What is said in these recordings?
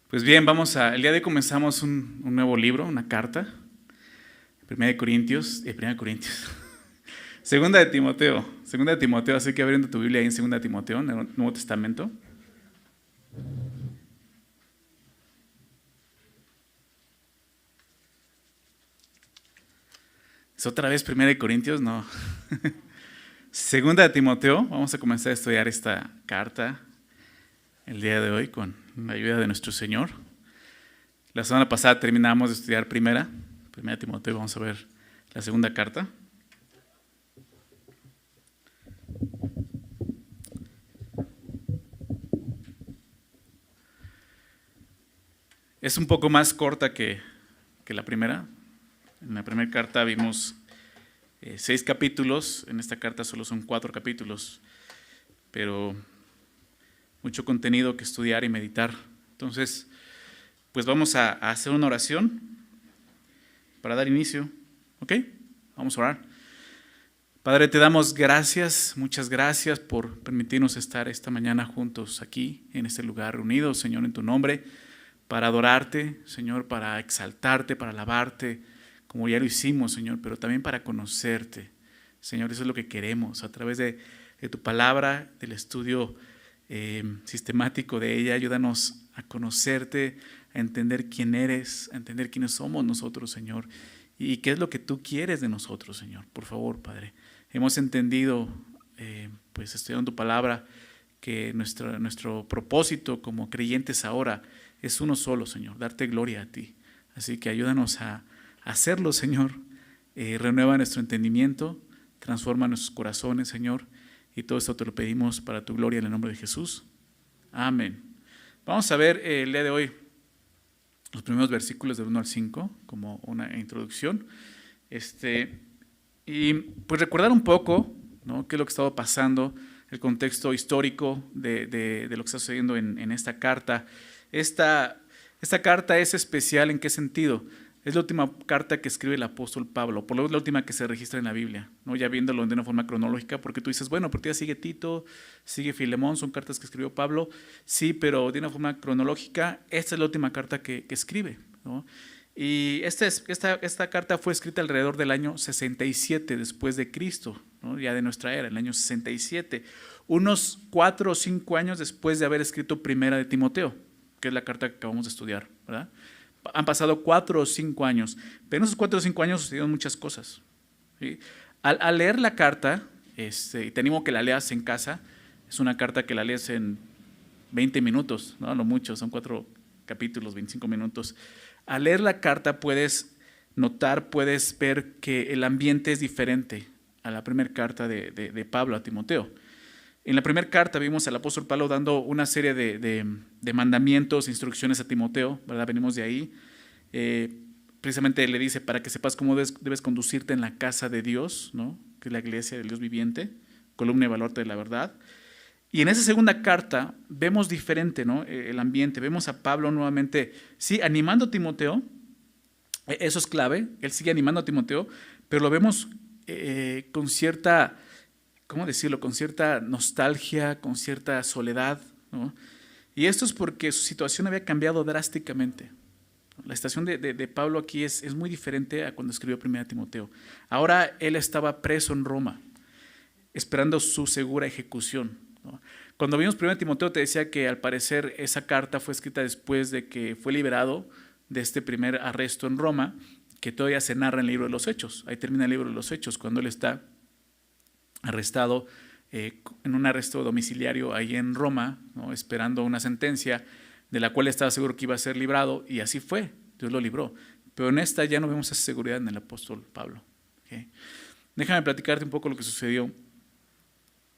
Pues bien, el día de hoy comenzamos un nuevo libro, una carta, Primera de Corintios, Segunda de Timoteo, así que abriendo tu Biblia ahí en Segunda de Timoteo, en el Nuevo Testamento. ¿Es otra vez Primera de Corintios? No. Segunda de Timoteo, vamos a comenzar a estudiar esta carta el día de hoy con la ayuda de nuestro Señor. La semana pasada terminamos de estudiar Primera de Timoteo, vamos a ver la segunda carta. Es un poco más corta que la primera. En la primera carta vimos 6 capítulos, en esta carta solo son 4 capítulos, pero mucho contenido que estudiar y meditar. Entonces, pues vamos a hacer una oración para dar inicio, ¿ok? Vamos a orar. Padre, te damos gracias, muchas gracias por permitirnos estar esta mañana juntos aquí, en este lugar, reunidos, Señor, en tu nombre, para adorarte, Señor, para exaltarte, para alabarte, como ya lo hicimos, Señor, pero también para conocerte. Señor, eso es lo que queremos, a través de tu palabra, del estudio sistemático de ella. Ayúdanos a conocerte, a entender quién eres, a entender quiénes somos nosotros, Señor, y qué es lo que tú quieres de nosotros, Señor. Por favor, Padre, hemos entendido, pues estudiando tu palabra, que nuestro propósito como creyentes ahora es uno solo, Señor, darte gloria a ti. Así que ayúdanos a hacerlo, Señor. Renueva nuestro entendimiento, transforma nuestros corazones, Señor, y todo esto te lo pedimos para tu gloria en el nombre de Jesús. Amén. Vamos a ver el día de hoy los primeros versículos del 1 al 5 como una introducción. Y pues recordar un poco, ¿no?, qué es lo que estaba pasando, el contexto histórico de lo que está sucediendo en esta carta. Esta carta es especial, ¿en qué sentido? Es la última carta que escribe el apóstol Pablo, por lo menos la última que se registra en la Biblia, ¿no? Ya viéndolo de una forma cronológica, porque tú dices, bueno, porque ya sigue Tito, sigue Filemón, son cartas que escribió Pablo, sí, pero de una forma cronológica, esta es la última carta que escribe, ¿no? Y esta carta fue escrita alrededor del año 67 después de Cristo, ¿no?, ya de nuestra era, el año 67, unos 4 o 5 años después de haber escrito Primera de Timoteo, que es la carta que acabamos de estudiar, ¿verdad? Han pasado 4 o 5 años, pero en esos 4 o 5 años sucedieron muchas cosas, ¿sí? Al leer la carta, y te animo que la leas en casa, es una carta que la lees en 20 minutos, no lo mucho, son 4 capítulos, 25 minutos. Al leer la carta puedes notar, puedes ver que el ambiente es diferente a la primera carta de Pablo a Timoteo. En la primera carta vimos al apóstol Pablo dando una serie de mandamientos, instrucciones a Timoteo, ¿verdad? Venimos de ahí. Precisamente le dice, para que sepas cómo debes conducirte en la casa de Dios, ¿no?, que es la iglesia del Dios viviente, columna y baluarte de la verdad. Y en esa segunda carta vemos diferente, ¿no?, el ambiente. Vemos a Pablo nuevamente, sí, animando a Timoteo. Eso es clave, él sigue animando a Timoteo, pero lo vemos con cierta, ¿cómo decirlo?, con cierta nostalgia, con cierta soledad, ¿no? Y esto es porque su situación había cambiado drásticamente. La situación de Pablo aquí es muy diferente a cuando escribió 1 Timoteo. Ahora él estaba preso en Roma, esperando su segura ejecución, ¿no? Cuando vimos 1 Timoteo te decía que al parecer esa carta fue escrita después de que fue liberado de este primer arresto en Roma, que todavía se narra en el libro de los Hechos. Ahí termina el libro de los Hechos, cuando él está arrestado en un arresto domiciliario ahí en Roma, ¿no?, esperando una sentencia de la cual estaba seguro que iba a ser librado, y así fue, Dios lo libró. Pero en esta ya no vemos esa seguridad en el apóstol Pablo, ¿okay? Déjame platicarte un poco lo que sucedió.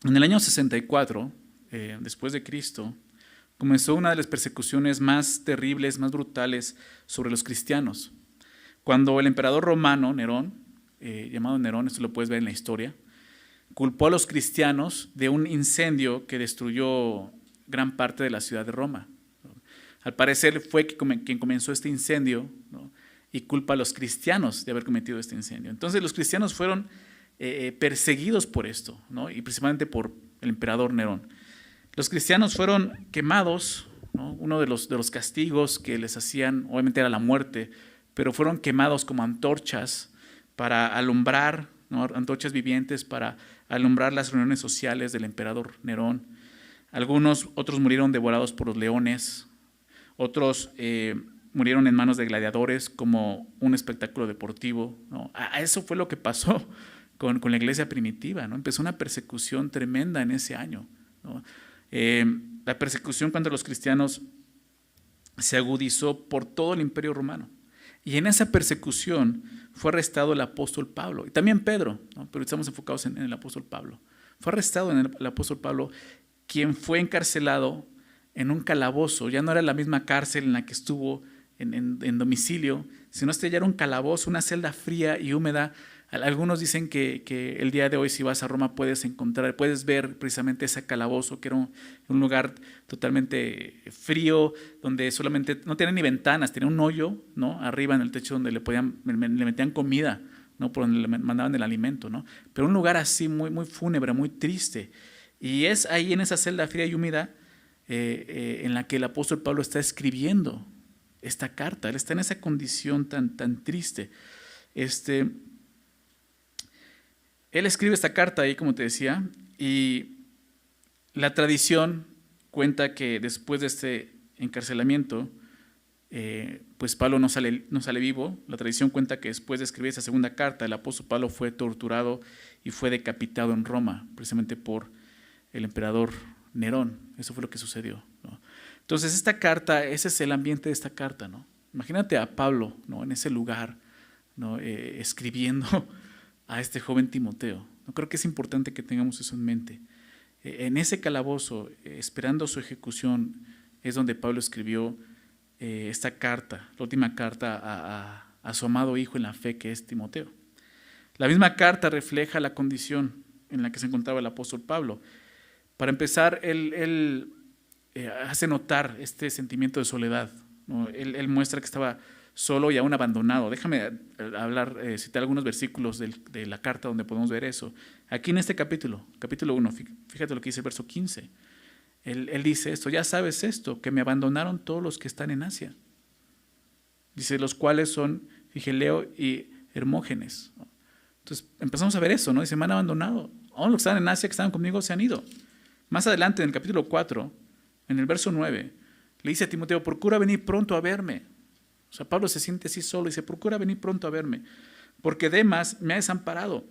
En el año 64, después de Cristo, comenzó una de las persecuciones más terribles, más brutales sobre los cristianos. Cuando el emperador romano, Nerón, llamado Nerón, esto lo puedes ver en la historia, culpó a los cristianos de un incendio que destruyó gran parte de la ciudad de Roma. Al parecer fue quien comenzó este incendio, ¿no?, y culpa a los cristianos de haber cometido este incendio. Entonces los cristianos fueron perseguidos por esto, ¿no?, y principalmente por el emperador Nerón. Los cristianos fueron quemados ¿no? Uno de los castigos que les hacían, obviamente, era la muerte, pero fueron quemados como antorchas para alumbrar, ¿no? Antorchas vivientes para alumbrar las reuniones sociales del emperador Nerón. Otros murieron devorados por los leones, otros murieron en manos de gladiadores como un espectáculo deportivo, ¿no? Eso fue lo que pasó con la iglesia primitiva, ¿no? Empezó una persecución tremenda en ese año, ¿no? La persecución contra los cristianos se agudizó por todo el imperio romano. Y en esa persecución fue arrestado el apóstol Pablo, y también Pedro, ¿no? Pero estamos enfocados en el apóstol Pablo. Fue arrestado en el apóstol Pablo, quien fue encarcelado en un calabozo. Ya no era la misma cárcel en la que estuvo en domicilio, sino ya era un calabozo, una celda fría y húmeda. Algunos dicen que el día de hoy, si vas a Roma, puedes ver precisamente ese calabozo, que era un lugar totalmente frío, donde solamente no tenía ni ventanas, tenía un hoyo, ¿no? Arriba en el techo donde le metían comida, ¿no? Por donde le mandaban el alimento, ¿no? Pero un lugar así muy, muy fúnebre, muy triste. Y es ahí en esa celda fría y húmeda en la que el apóstol Pablo está escribiendo esta carta. Él está en esa condición tan triste. Él escribe esta carta ahí, como te decía, y la tradición cuenta que después de este encarcelamiento, pues Pablo no sale vivo. La tradición cuenta que después de escribir esa segunda carta, el apóstol Pablo fue torturado y fue decapitado en Roma, precisamente por el emperador Nerón. Eso fue lo que sucedió, ¿no? Entonces esta carta, ese es el ambiente de esta carta, ¿no? Imagínate a Pablo, ¿no? En ese lugar, ¿no? Escribiendo a este joven Timoteo. No creo que es importante que tengamos eso en mente. En ese calabozo, esperando su ejecución, es donde Pablo escribió esta carta, la última carta a su amado hijo en la fe, que es Timoteo. La misma carta refleja la condición en la que se encontraba el apóstol Pablo. Para empezar, él hace notar este sentimiento de soledad, ¿no? Él muestra que estaba solo y aún abandonado. Déjame citar algunos versículos de la carta donde podemos ver eso. Aquí en este capítulo 1, fíjate lo que dice el verso 15. Él dice esto: ya sabes esto, que me abandonaron todos los que están en Asia. Dice, los cuales son Figeleo y Hermógenes. Entonces empezamos a ver eso, ¿no? Dice, me han abandonado. Aún los que están en Asia, que estaban conmigo, se han ido. Más adelante, en el capítulo 4, en el verso 9, le dice a Timoteo, procura venir pronto a verme. O sea, Pablo se siente así solo y dice, procura venir pronto a verme, porque Demas me ha desamparado,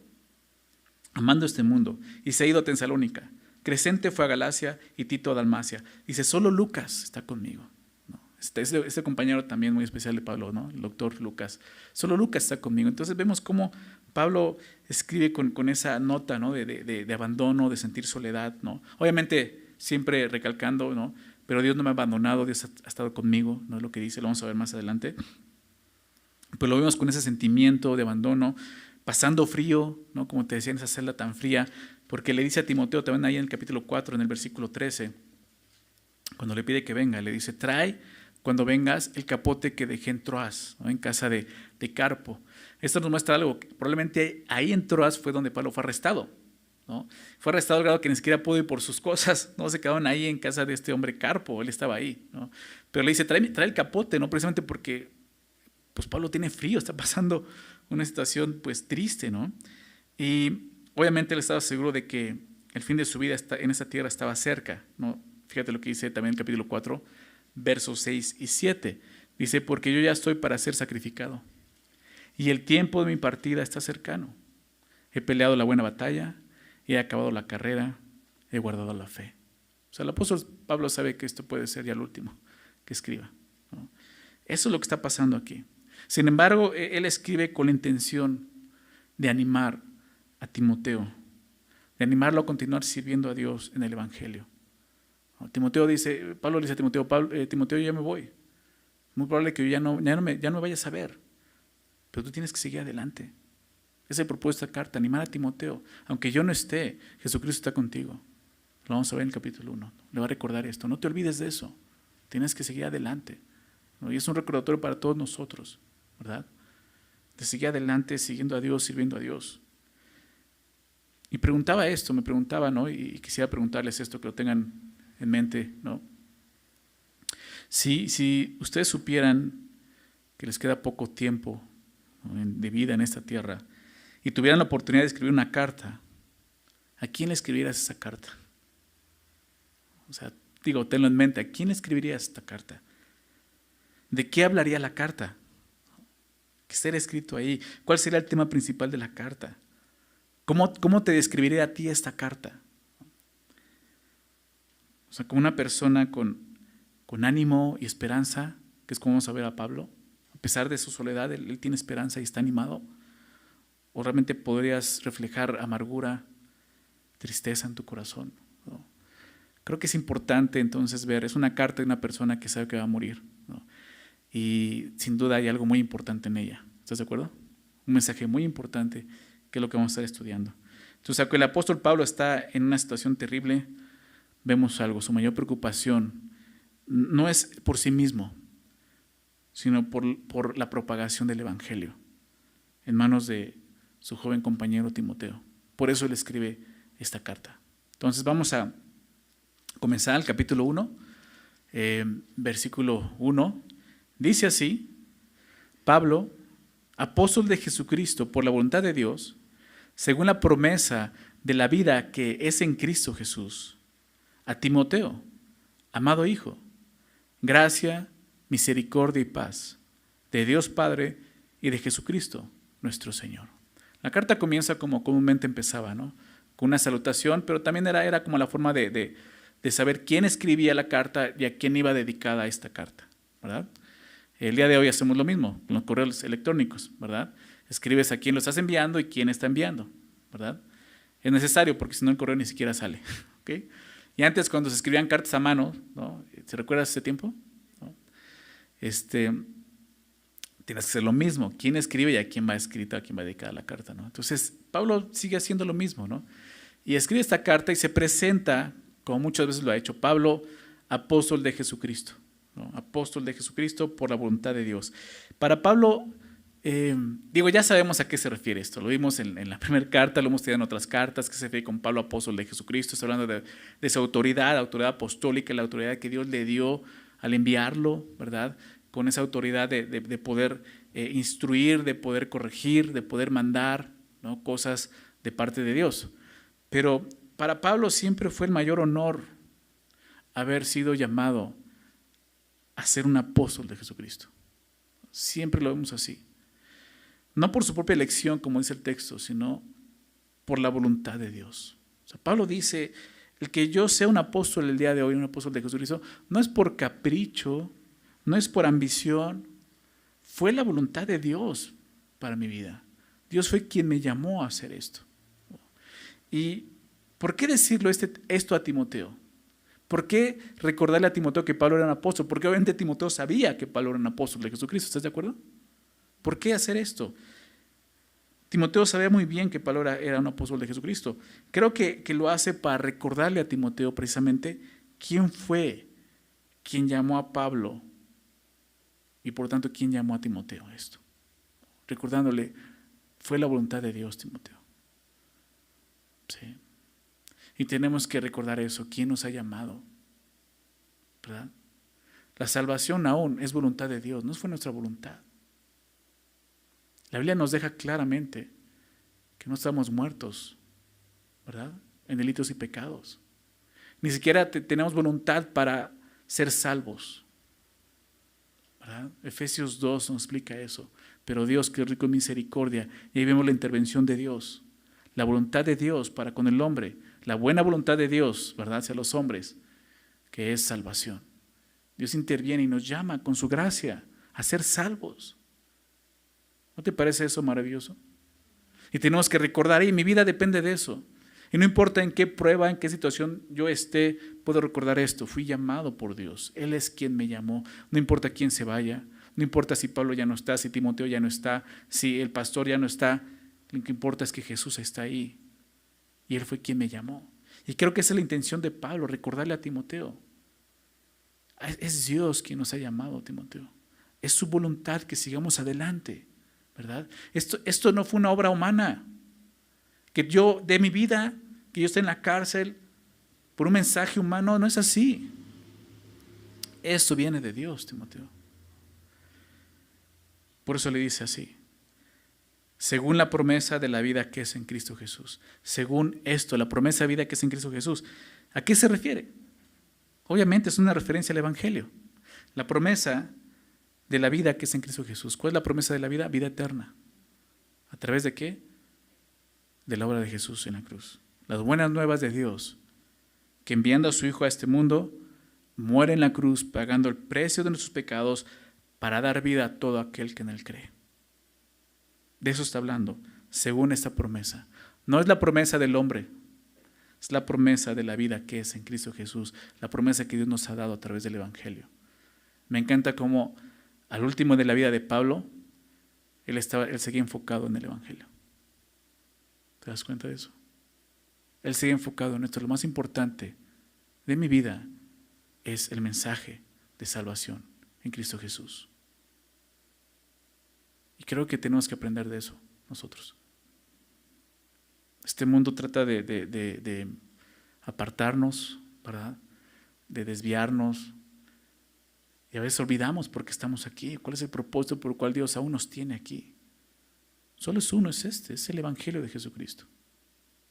amando este mundo, y se ha ido a Tesalónica. Crescente fue a Galacia y Tito a Dalmacia. Dice, solo Lucas está conmigo, ¿no? Este compañero también muy especial de Pablo, ¿no? El doctor Lucas. Solo Lucas está conmigo. Entonces vemos cómo Pablo escribe con esa nota, ¿no? de abandono, de sentir soledad, ¿no? Obviamente siempre recalcando, ¿no? Pero Dios no me ha abandonado, Dios ha estado conmigo, ¿no? Es lo que dice, lo vamos a ver más adelante. Pues lo vemos con ese sentimiento de abandono, pasando frío, ¿no? Como te decía, en esa celda tan fría, porque le dice a Timoteo, también ahí en el capítulo 4, en el versículo 13, cuando le pide que venga, le dice, trae cuando vengas el capote que dejé en Troas, ¿no? En casa de Carpo. Esto nos muestra algo, que probablemente ahí en Troas fue donde Pablo fue arrestado, ¿no? Fue arrestado al grado que ni siquiera pudo ir por sus cosas, ¿no? Se quedaron ahí en casa de este hombre Carpo, él estaba ahí, ¿no? Pero le dice, trae el capote, ¿no? Precisamente porque pues Pablo tiene frío, está pasando una situación pues triste, ¿no? Y obviamente él estaba seguro de que el fin de su vida en esa tierra estaba cerca, ¿no? Fíjate lo que dice también el capítulo 4, versos 6 y 7. Dice, porque yo ya estoy para ser sacrificado y el tiempo de mi partida está cercano. He peleado la buena batalla, he acabado la carrera, he guardado la fe. O sea, el apóstol Pablo sabe que esto puede ser ya el último que escriba, ¿no? Eso es lo que está pasando aquí. Sin embargo, él escribe con la intención de animar a Timoteo, de animarlo a continuar sirviendo a Dios en el Evangelio. Pablo le dice a Timoteo, Timoteo, yo ya me voy. Muy probable que yo ya no me vayas a ver, pero tú tienes que seguir adelante. Esa es el propósito de esta carta, animar a Timoteo. Aunque yo no esté, Jesucristo está contigo. Lo vamos a ver en el capítulo 1. Le va a recordar esto. No te olvides de eso. Tienes que seguir adelante, ¿no? Y es un recordatorio para todos nosotros, ¿verdad? De seguir adelante, siguiendo a Dios, sirviendo a Dios. Y me preguntaba, ¿no? Y quisiera preguntarles esto, que lo tengan en mente, ¿no? Si ustedes supieran que les queda poco tiempo, ¿no?, de vida en esta tierra, y tuvieran la oportunidad de escribir una carta, ¿a quién le escribieras esa carta? O sea, digo, tenlo en mente, ¿a quién le escribirías esta carta? ¿De qué hablaría la carta? ¿Qué estaría escrito ahí? ¿Cuál sería el tema principal de la carta? ¿Cómo te describiría a ti esta carta? O sea, como una persona con ánimo y esperanza, que es como vamos a ver a Pablo. A pesar de su soledad, él tiene esperanza y está animado. ¿O realmente podrías reflejar amargura, tristeza en tu corazón, ¿no? Creo que es importante entonces ver, es una carta de una persona que sabe que va a morir, ¿no? Y sin duda hay algo muy importante en ella. ¿Estás de acuerdo? Un mensaje muy importante que es lo que vamos a estar estudiando. Entonces, aunque el apóstol Pablo está en una situación terrible, vemos algo, su mayor preocupación no es por sí mismo, sino por la propagación del evangelio en manos de su joven compañero Timoteo. Por eso él escribe esta carta. Entonces vamos a comenzar el capítulo 1, versículo 1. Dice así: Pablo, apóstol de Jesucristo por la voluntad de Dios, según la promesa de la vida que es en Cristo Jesús, a Timoteo, amado hijo, gracia, misericordia y paz de Dios Padre y de Jesucristo nuestro Señor. La carta comienza como comúnmente empezaba, ¿no? Con una salutación, pero también era como la forma de saber quién escribía la carta y a quién iba dedicada esta carta, ¿verdad? El día de hoy hacemos lo mismo con los correos electrónicos, ¿verdad? Escribes a quién lo estás enviando y quién está enviando, ¿verdad? Es necesario porque si no el correo ni siquiera sale, ¿ok? Y antes cuando se escribían cartas a mano, ¿no? ¿Se recuerda ese tiempo? ¿No? Tienes que hacer lo mismo. ¿Quién escribe y a quién va escrita, a quién va dedicada la carta, ¿no? Entonces, Pablo sigue haciendo lo mismo, ¿no? Y escribe esta carta y se presenta, como muchas veces lo ha hecho Pablo, apóstol de Jesucristo, ¿no? Apóstol de Jesucristo por la voluntad de Dios. Para Pablo, ya sabemos a qué se refiere esto. Lo vimos en la primera carta, lo hemos tenido en otras cartas, que se refiere con Pablo, apóstol de Jesucristo. Está hablando de su autoridad apostólica, la autoridad que Dios le dio al enviarlo, ¿verdad? Con esa autoridad de poder instruir, de poder corregir, de poder mandar, ¿no?, cosas de parte de Dios. Pero para Pablo siempre fue el mayor honor haber sido llamado a ser un apóstol de Jesucristo. Siempre lo vemos así. No por su propia elección, como dice el texto, sino por la voluntad de Dios. O sea, Pablo dice, el que yo sea un apóstol el día de hoy, un apóstol de Jesucristo, no es por capricho, no es por ambición, fue la voluntad de Dios para mi vida. Dios fue quien me llamó a hacer esto. ¿Y por qué decirlo esto a Timoteo? ¿Por qué recordarle a Timoteo que Pablo era un apóstol? Porque obviamente Timoteo sabía que Pablo era un apóstol de Jesucristo. ¿Estás de acuerdo? ¿Por qué hacer esto? Timoteo sabía muy bien que Pablo era un apóstol de Jesucristo. Creo que lo hace para recordarle a Timoteo precisamente quién fue quien llamó a Pablo y por tanto quién llamó a Timoteo a esto. Recordándole, fue la voluntad de Dios, Timoteo. Sí. Y tenemos que recordar eso, quién nos ha llamado, ¿verdad? La salvación aún es voluntad de Dios, no fue nuestra voluntad. La Biblia nos deja claramente que no estamos muertos, ¿verdad?, en delitos y pecados. Ni siquiera tenemos voluntad para ser salvos, ¿verdad? Efesios 2 nos explica eso. Pero Dios, que es rico en misericordia, y ahí vemos la intervención de Dios, la voluntad de Dios para con el hombre, la buena voluntad de Dios, ¿verdad?, hacia los hombres, que es salvación. Dios interviene y nos llama con su gracia a ser salvos. ¿No te parece eso maravilloso? Y tenemos que recordar, mi vida depende de eso. Y no importa en qué prueba, en qué situación yo esté, puedo recordar esto. Fui llamado por Dios. Él es quien me llamó. No importa quién se vaya. No importa si Pablo ya no está, si Timoteo ya no está, si el pastor ya no está. Lo que importa es que Jesús está ahí. Y Él fue quien me llamó. Y creo que esa es la intención de Pablo, recordarle a Timoteo. Es Dios quien nos ha llamado, Timoteo. Es su voluntad que sigamos adelante, ¿verdad? Esto no fue una obra humana. Que yo dé mi vida, que yo esté en la cárcel por un mensaje humano, no es así. Esto viene de Dios, Timoteo. Por eso le dice así: según la promesa de la vida que es en Cristo Jesús. Según esto, la promesa de vida que es en Cristo Jesús. ¿A qué se refiere? Obviamente es una referencia al Evangelio. La promesa de la vida que es en Cristo Jesús. ¿Cuál es la promesa de la vida? Vida eterna. ¿A través de qué? De la obra de Jesús en la cruz. Las buenas nuevas de Dios, que enviando a su Hijo a este mundo, muere en la cruz pagando el precio de nuestros pecados para dar vida a todo aquel que en él cree. De eso está hablando, según esta promesa. No es la promesa del hombre, es la promesa de la vida que es en Cristo Jesús, la promesa que Dios nos ha dado a través del Evangelio. Me encanta cómo al último de la vida de Pablo, él seguía enfocado en el Evangelio. ¿Te das cuenta de eso? Él sigue enfocado en esto. Lo más importante de mi vida es el mensaje de salvación en Cristo Jesús. Y creo que tenemos que aprender de eso nosotros. Este mundo trata de apartarnos, ¿verdad? De desviarnos. Y a veces olvidamos por qué estamos aquí. ¿Cuál es el propósito por el cual Dios aún nos tiene aquí? Solo es uno, es el Evangelio de Jesucristo,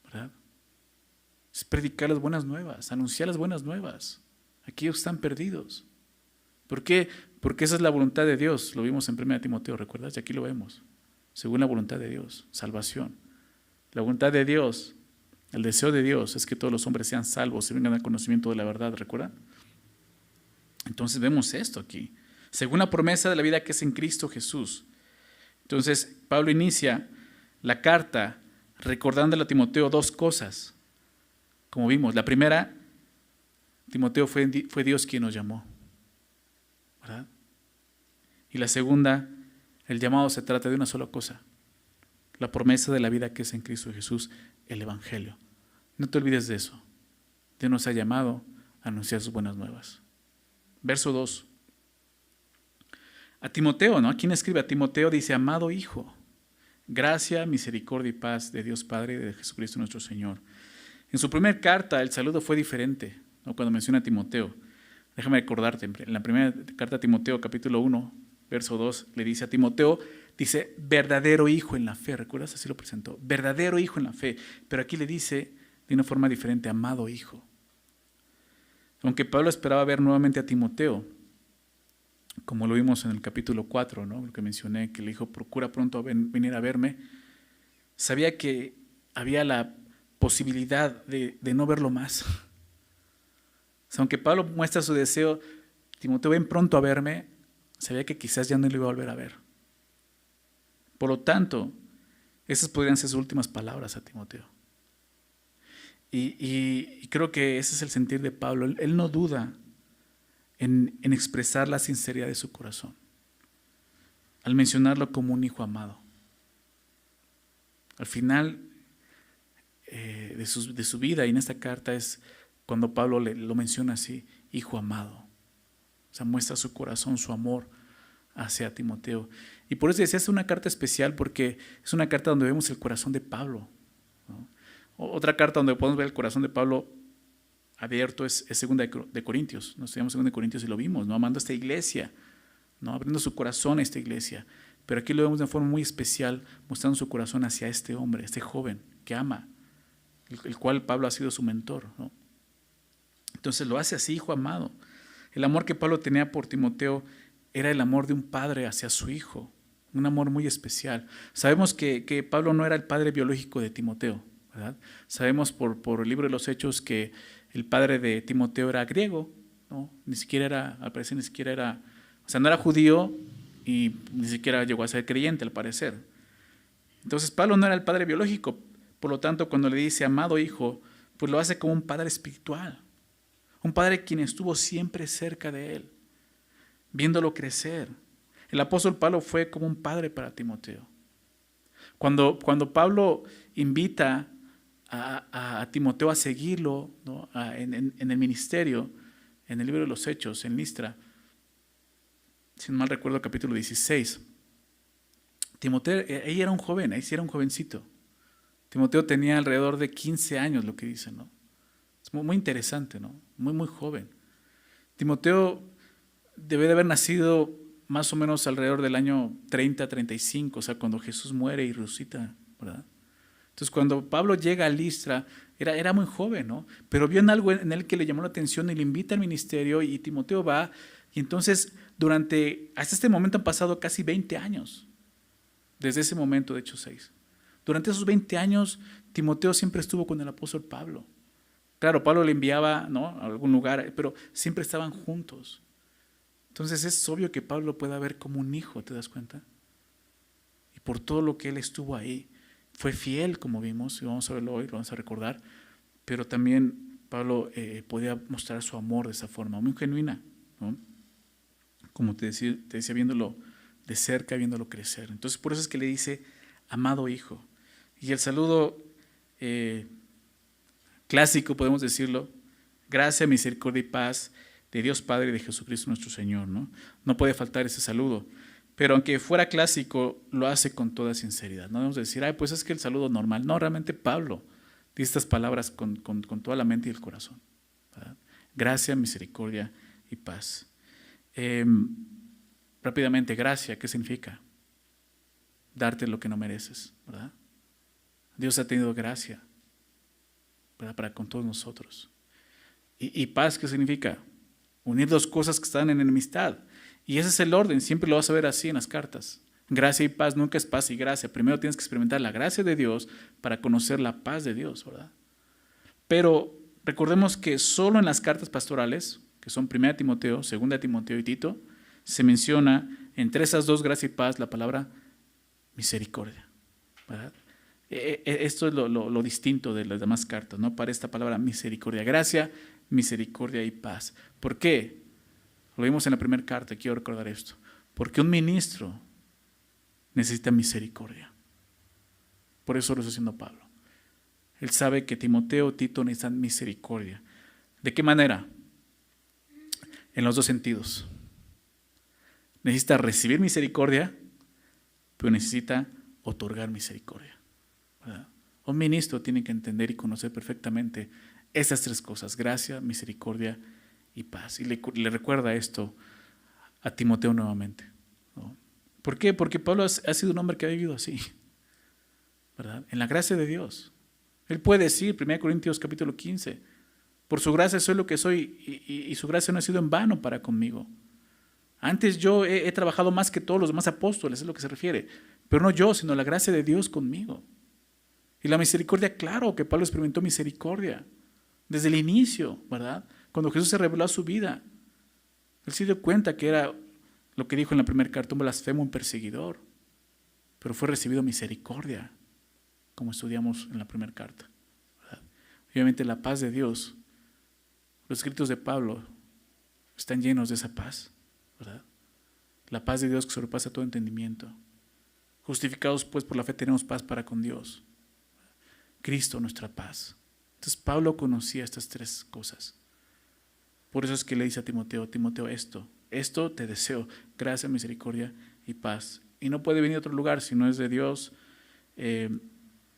¿verdad? Es predicar las buenas nuevas, anunciar las buenas nuevas. Aquellos que están perdidos. ¿Por qué? Porque esa es la voluntad de Dios. Lo vimos en 1 Timoteo, ¿recuerdas? Y aquí lo vemos. Según la voluntad de Dios, salvación. La voluntad de Dios, el deseo de Dios es que todos los hombres sean salvos y vengan al conocimiento de la verdad, ¿recuerdan? Entonces vemos esto aquí. Según la promesa de la vida que es en Cristo Jesús. Entonces Pablo inicia la carta recordándole a Timoteo dos cosas. Como vimos, la primera, Timoteo fue Dios quien nos llamó, ¿verdad? Y la segunda, el llamado se trata de una sola cosa: la promesa de la vida que es en Cristo Jesús, el Evangelio. No te olvides de eso. Dios nos ha llamado a anunciar sus buenas nuevas. Verso 2. A Timoteo, ¿no? ¿Quién escribe? A Timoteo dice: amado hijo, gracia, misericordia y paz de Dios Padre y de Jesucristo nuestro Señor. En su primera carta el saludo fue diferente, ¿no? Cuando menciona a Timoteo. Déjame recordarte, en la primera carta a Timoteo, capítulo 1, verso 2, le dice a Timoteo, dice, verdadero hijo en la fe. ¿Recuerdas? Así lo presentó. Verdadero hijo en la fe. Pero aquí le dice de una forma diferente: amado hijo. Aunque Pablo esperaba ver nuevamente a Timoteo, como lo vimos en el capítulo 4, ¿no? Lo que mencioné, que le dijo, procura pronto venir a verme, sabía que había la posibilidad de no verlo más. O sea, aunque Pablo muestra su deseo, Timoteo, ven pronto a verme, sabía que quizás ya no lo iba a volver a ver. Por lo tanto, esas podrían ser sus últimas palabras a Timoteo. Y creo que ese es el sentir de Pablo. Él no duda en expresar la sinceridad de su corazón al mencionarlo como un hijo amado. Al final de su vida, y en esta carta es cuando Pablo lo menciona así: hijo amado. O sea, muestra su corazón, su amor hacia Timoteo. Y por eso decía, es una carta especial porque es una carta donde vemos el corazón de Pablo, ¿no? Otra carta donde podemos ver el corazón de Pablo abierto es 2 de Corintios. Nos estudiamos 2 de Corintios y lo vimos, ¿no? Amando a esta iglesia, ¿no? Abriendo su corazón a esta iglesia. Pero aquí lo vemos de una forma muy especial, mostrando su corazón hacia este hombre, este joven que ama, el cual Pablo ha sido su mentor, ¿no? Entonces lo hace así: hijo amado. El amor que Pablo tenía por Timoteo era el amor de un padre hacia su hijo, un amor muy especial. Sabemos que Pablo no era el padre biológico de Timoteo, ¿verdad? Sabemos por el libro de los Hechos que el padre de Timoteo era griego, ¿no? Al parecer ni siquiera era, o sea, no era judío y ni siquiera llegó a ser creyente, al parecer. Entonces Pablo no era el padre biológico, por lo tanto cuando le dice amado hijo, pues lo hace como un padre espiritual, un padre quien estuvo siempre cerca de él, viéndolo crecer. El apóstol Pablo fue como un padre para Timoteo. Cuando Pablo invita a Timoteo a seguirlo, ¿no? en el ministerio, en el libro de los Hechos, en Listra, si no mal recuerdo, capítulo 16, Timoteo, ahí era un joven, ahí sí era un jovencito. Timoteo tenía alrededor de 15 años, lo que dicen, ¿no? Es muy, muy interesante, ¿no? Muy, muy joven. Timoteo debe de haber nacido más o menos alrededor del año 30-35, o sea, cuando Jesús muere y resucita, ¿verdad? Entonces, cuando Pablo llega a Listra, era muy joven, ¿no? Pero vio en algo en él que le llamó la atención y le invita al ministerio y Timoteo va. Y entonces, hasta este momento han pasado casi 20 años. Desde ese momento, de Hechos 6. Durante esos 20 años, Timoteo siempre estuvo con el apóstol Pablo. Claro, Pablo le enviaba, ¿no?, a algún lugar, pero siempre estaban juntos. Entonces es obvio que Pablo lo pueda ver como un hijo, ¿te das cuenta? Y por todo lo que él estuvo ahí, fue fiel, como vimos, y vamos a verlo hoy, lo vamos a recordar, pero también Pablo podía mostrar su amor de esa forma, muy genuina, ¿no? Como te decía, viéndolo de cerca, viéndolo crecer. Entonces por eso es que le dice, amado hijo. Y el saludo clásico, podemos decirlo, gracia, misericordia y paz de Dios Padre y de Jesucristo nuestro Señor, ¿no? No puede faltar ese saludo. Pero aunque fuera clásico, lo hace con toda sinceridad. No debemos decir, ay, pues es que el saludo normal. No, realmente Pablo dice estas palabras con toda la mente y el corazón, ¿verdad? Gracia, misericordia y paz. Rápidamente, gracia, ¿qué significa? Darte lo que no mereces, ¿verdad? Dios ha tenido gracia, ¿verdad?, para con todos nosotros. Y paz, ¿qué significa? Unir dos cosas que están en enemistad. Y ese es el orden, siempre lo vas a ver así en las cartas. Gracia y paz, nunca es paz y gracia. Primero tienes que experimentar la gracia de Dios para conocer la paz de Dios, ¿verdad? Pero recordemos que solo en las cartas pastorales, que son 1 Timoteo, 2 Timoteo y Tito, se menciona entre esas dos, gracia y paz, la palabra misericordia, ¿verdad? Esto es lo distinto de las demás cartas, ¿no? Para esta palabra misericordia, gracia, misericordia y paz. ¿Por qué? Lo vimos en la primera carta, quiero recordar esto. Porque un ministro necesita misericordia. Por eso lo está haciendo Pablo. Él sabe que Timoteo, Tito necesitan misericordia. ¿De qué manera? En los dos sentidos. Necesita recibir misericordia, pero necesita otorgar misericordia, ¿verdad? Un ministro tiene que entender y conocer perfectamente esas tres cosas: gracia, misericordia y paz. Y le recuerda esto a Timoteo nuevamente, ¿no? ¿Por qué? Porque Pablo ha sido un hombre que ha vivido así, ¿verdad? En la gracia de Dios. Él puede decir, 1 Corintios capítulo 15, por su gracia soy lo que soy y su gracia no ha sido en vano para conmigo. Antes yo he trabajado más que todos los demás apóstoles, es lo que se refiere, pero no yo, sino la gracia de Dios conmigo. Y la misericordia, claro que Pablo experimentó misericordia desde el inicio, ¿verdad? Cuando Jesús se reveló a su vida, él se dio cuenta que era lo que dijo en la primera carta, un blasfemo, un perseguidor, pero fue recibido misericordia, como estudiamos en la primera carta, ¿verdad? Obviamente la paz de Dios, los escritos de Pablo están llenos de esa paz, ¿verdad? La paz de Dios que sobrepasa todo entendimiento. Justificados pues por la fe tenemos paz para con Dios. Cristo nuestra paz. Entonces Pablo conocía estas tres cosas. Por eso es que le dice a Timoteo, Timoteo, esto te deseo, gracia, misericordia y paz. Y no puede venir de otro lugar si no es de Dios,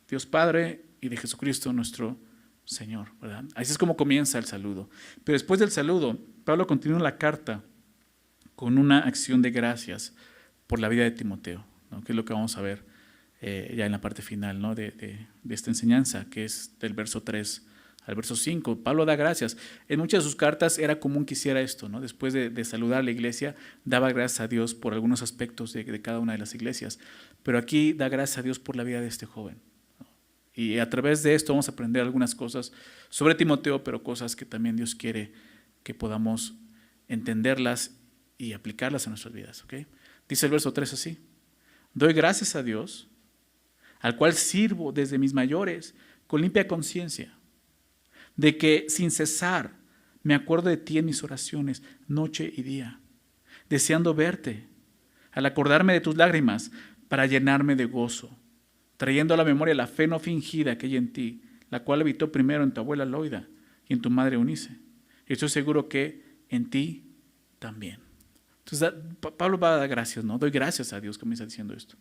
Dios Padre y de Jesucristo nuestro Señor, ¿verdad? Así es como comienza el saludo. Pero después del saludo, Pablo continúa la carta con una acción de gracias por la vida de Timoteo, ¿no? Que es lo que vamos a ver ya en la parte final, ¿no? de esta enseñanza, que es del verso 3 al verso 5. Pablo da gracias. En muchas de sus cartas era común que hiciera esto, ¿no? Después de saludar a la iglesia, daba gracias a Dios por algunos aspectos de cada una de las iglesias. Pero aquí da gracias a Dios por la vida de este joven, ¿no? Y a través de esto vamos a aprender algunas cosas sobre Timoteo, pero cosas que también Dios quiere que podamos entenderlas y aplicarlas a nuestras vidas, ¿ok? Dice el verso 3 así: doy gracias a Dios, al cual sirvo desde mis mayores con limpia conciencia, de que sin cesar me acuerdo de ti en mis oraciones, noche y día, deseando verte, al acordarme de tus lágrimas, para llenarme de gozo, trayendo a la memoria la fe no fingida que hay en ti, la cual habitó primero en tu abuela Loida y en tu madre Eunice. Y estoy seguro que en ti también. Entonces Pablo va a dar gracias, ¿no? Doy gracias a Dios, comienza diciendo esto.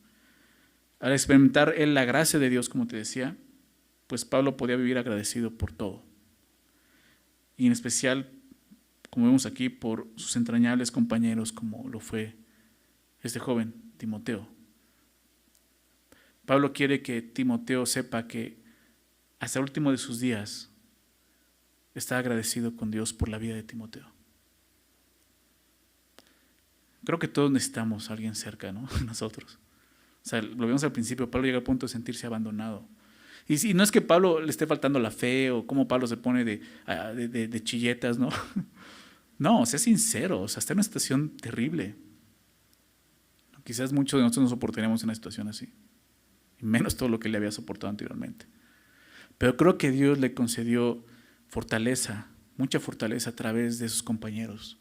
Al experimentar él la gracia de Dios, como te decía, pues Pablo podía vivir agradecido por todo. Y en especial como vemos aquí, por sus entrañables compañeros, como lo fue este joven, Timoteo. Pablo quiere que Timoteo sepa que hasta el último de sus días está agradecido con Dios por la vida de Timoteo. Creo que todos necesitamos a alguien cerca, ¿no? Nosotros. O sea, lo vimos al principio, Pablo llega al punto de sentirse abandonado. Y no es que Pablo le esté faltando la fe o cómo Pablo se pone de chilletas, ¿no? No, sea sincero, o sea, está en una situación terrible. Quizás muchos de nosotros no soportaríamos una situación así, y menos todo lo que le había soportado anteriormente. Pero creo que Dios le concedió fortaleza, mucha fortaleza a través de sus compañeros,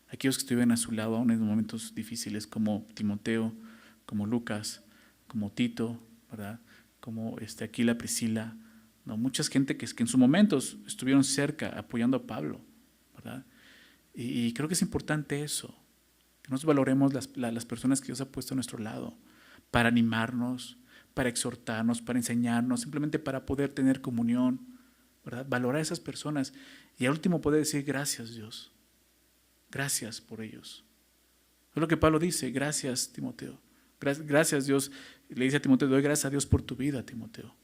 aquellos que estuvieron a su lado aún en momentos difíciles, como Timoteo, como Lucas, como Tito, ¿verdad? Como Aquila, Priscila, ¿no? Mucha gente que en sus momentos estuvieron cerca apoyando a Pablo, ¿verdad? Y creo que es importante eso, que nos valoremos las personas que Dios ha puesto a nuestro lado para animarnos, para exhortarnos, para enseñarnos, simplemente para poder tener comunión, ¿verdad? Valorar a esas personas y al último poder decir gracias, Dios, gracias por ellos. Es lo que Pablo dice, gracias, Timoteo. Gracias, Dios. Le dice a Timoteo, doy gracias a Dios por tu vida, Timoteo.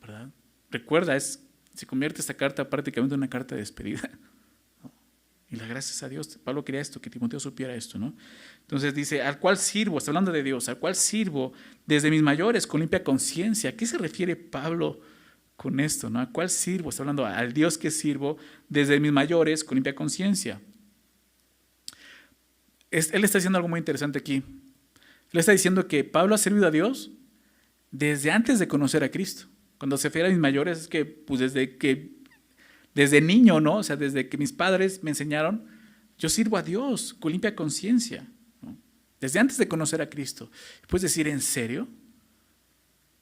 ¿Verdad? Recuerda, se convierte esta carta prácticamente en una carta de despedida, ¿no? Y las gracias a Dios. Pablo quería esto, que Timoteo supiera esto, ¿no? Entonces dice, al cual sirvo, está hablando de Dios, al cual sirvo desde mis mayores con limpia conciencia. ¿A qué se refiere Pablo con esto, ¿no? ¿A cuál sirvo? Está hablando al Dios que sirvo desde mis mayores con limpia conciencia. Él está diciendo algo muy interesante aquí. Él está diciendo que Pablo ha servido a Dios desde antes de conocer a Cristo. Cuando se refiere a mis mayores es que pues desde niño, ¿no? O sea, desde que mis padres me enseñaron, yo sirvo a Dios con limpia conciencia, ¿no? Desde antes de conocer a Cristo. ¿Puedes decir en serio?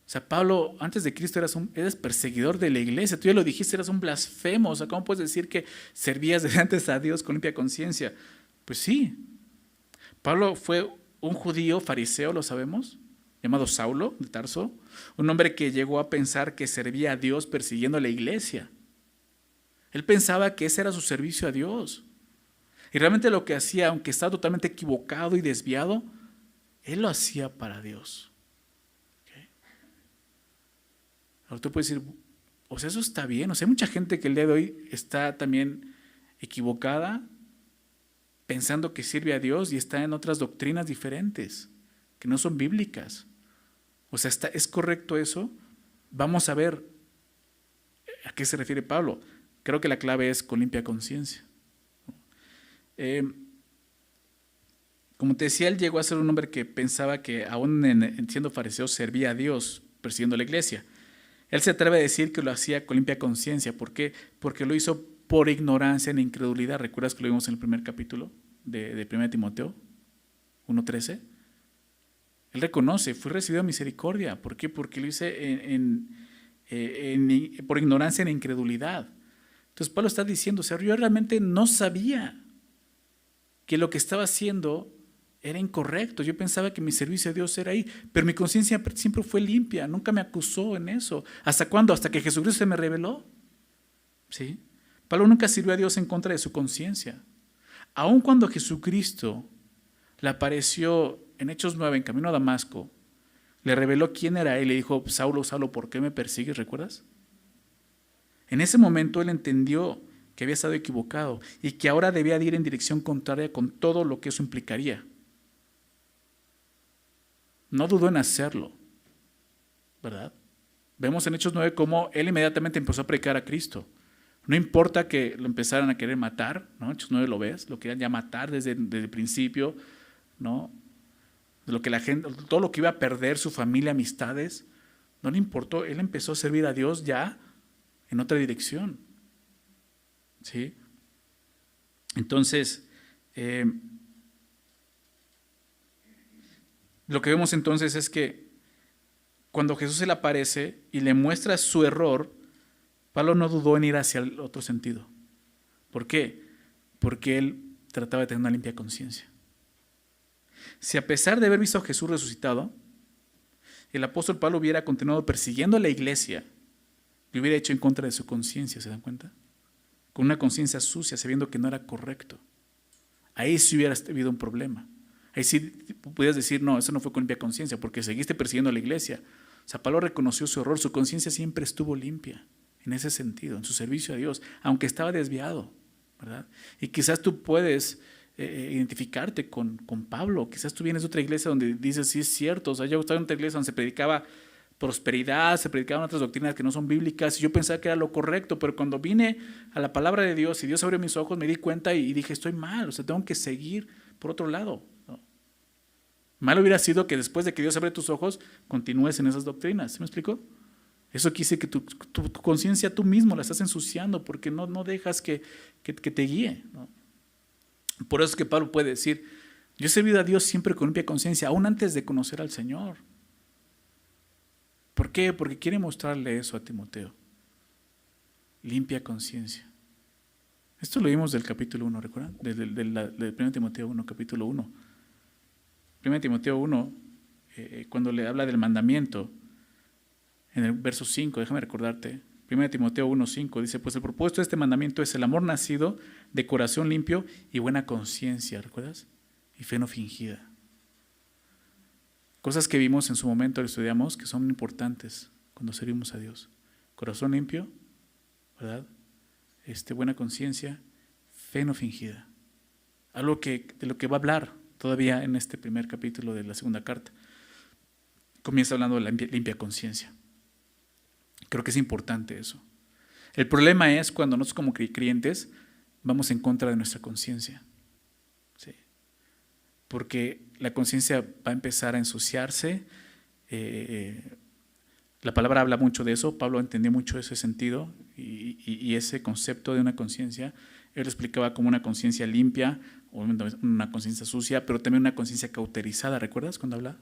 O sea, Pablo, antes de Cristo eras perseguidor de la iglesia. Tú ya lo dijiste, eras un blasfemo. O sea, ¿cómo puedes decir que servías desde antes a Dios con limpia conciencia? Pues sí. Pablo fue un judío fariseo, lo sabemos, llamado Saulo de Tarso, un hombre que llegó a pensar que servía a Dios persiguiendo a la iglesia. Él pensaba que ese era su servicio a Dios. Y realmente lo que hacía, aunque estaba totalmente equivocado y desviado, él lo hacía para Dios. ¿Okay? Ahora tú puedes decir, o sea, eso está bien. O sea, hay mucha gente que el día de hoy está también equivocada, pensando que sirve a Dios y está en otras doctrinas diferentes, que no son bíblicas. O sea, ¿es correcto eso? Vamos a ver a qué se refiere Pablo. Creo que la clave es con limpia conciencia. Como te decía, él llegó a ser un hombre que pensaba que aún siendo fariseo servía a Dios persiguiendo la iglesia. Él se atreve a decir que lo hacía con limpia conciencia. ¿Por qué? Porque lo hizo por ignorancia e incredulidad. ¿Recuerdas que lo vimos en el primer capítulo de 1 Timoteo 1:13? Él reconoce, fui recibido a misericordia. ¿Por qué? Porque lo hice por ignorancia e incredulidad. Entonces Pablo está diciendo, o sea, yo realmente no sabía que lo que estaba haciendo era incorrecto. Yo pensaba que mi servicio a Dios era ahí, pero mi conciencia siempre fue limpia, nunca me acusó en eso. ¿Hasta cuándo? Hasta que Jesucristo se me reveló. ¿Sí? Pablo nunca sirvió a Dios en contra de su conciencia. Aun cuando Jesucristo le apareció en Hechos 9, en camino a Damasco, le reveló quién era él y le dijo, Saulo, Saulo, ¿por qué me persigues? ¿Recuerdas? En ese momento él entendió que había estado equivocado y que ahora debía de ir en dirección contraria con todo lo que eso implicaría. No dudó en hacerlo, ¿verdad? Vemos en Hechos 9 cómo él inmediatamente empezó a predicar a Cristo. No importa que lo empezaran a querer matar, ¿no? Hechos 9 lo ves, lo querían ya matar desde el principio, ¿no? De lo que la gente, todo lo que iba a perder, su familia, amistades, no le importó. Él empezó a servir a Dios ya en otra dirección. ¿Sí? Entonces, lo que vemos entonces es que cuando Jesús se le aparece y le muestra su error, Pablo no dudó en ir hacia el otro sentido. ¿Por qué? Porque él trataba de tener una limpia conciencia. Si a pesar de haber visto a Jesús resucitado, el apóstol Pablo hubiera continuado persiguiendo a la iglesia, lo hubiera hecho en contra de su conciencia, ¿se dan cuenta? con una conciencia sucia, sabiendo que no era correcto. Ahí sí hubiera habido un problema. Ahí sí pudieras decir, no, eso no fue con limpia conciencia, porque seguiste persiguiendo a la iglesia. O sea, Pablo reconoció su error, su conciencia siempre estuvo limpia, en ese sentido, en su servicio a Dios, aunque estaba desviado, ¿verdad? Y quizás tú puedes identificarte con Pablo, quizás tú vienes de otra iglesia donde dices, sí es cierto, o sea, yo estaba en otra iglesia donde se predicaba prosperidad, se predicaban otras doctrinas que no son bíblicas, y yo pensaba que era lo correcto, pero cuando vine a la palabra de Dios y Dios abrió mis ojos, me di cuenta y dije, estoy mal, o sea, tengo que seguir por otro lado, ¿no? Mal hubiera sido que después de que Dios abre tus ojos, continúes en esas doctrinas, ¿sí me explico? Eso quise que tu conciencia tú mismo la estás ensuciando porque no dejas que te guíe, ¿no? Por eso es que Pablo puede decir, yo he servido a Dios siempre con limpia conciencia, aún antes de conocer al Señor. ¿Por qué? Porque quiere mostrarle eso a Timoteo. Limpia conciencia. Esto lo vimos del capítulo 1, ¿recuerdan? Del 1 Timoteo 1, capítulo 1. 1 Timoteo 1, cuando le habla del mandamiento, en el verso 5, déjame recordarte, 1 Timoteo 1, 5, dice, pues el propósito de este mandamiento es el amor nacido de corazón limpio y buena conciencia, ¿recuerdas? Y fe no fingida. Cosas que vimos en su momento, lo estudiamos, que son importantes cuando servimos a Dios. Corazón limpio, ¿verdad? Buena conciencia, fe no fingida. Algo de lo que va a hablar todavía en este primer capítulo de la segunda carta. Comienza hablando de la limpia conciencia. Creo que es importante eso. El problema es cuando nosotros como creyentes vamos en contra de nuestra conciencia. Sí. Porque la conciencia va a empezar a ensuciarse. La palabra habla mucho de eso. Pablo entendió mucho ese sentido y ese concepto de una conciencia. Él lo explicaba como una conciencia limpia, o una conciencia sucia, pero también una conciencia cauterizada. ¿Recuerdas cuando habla?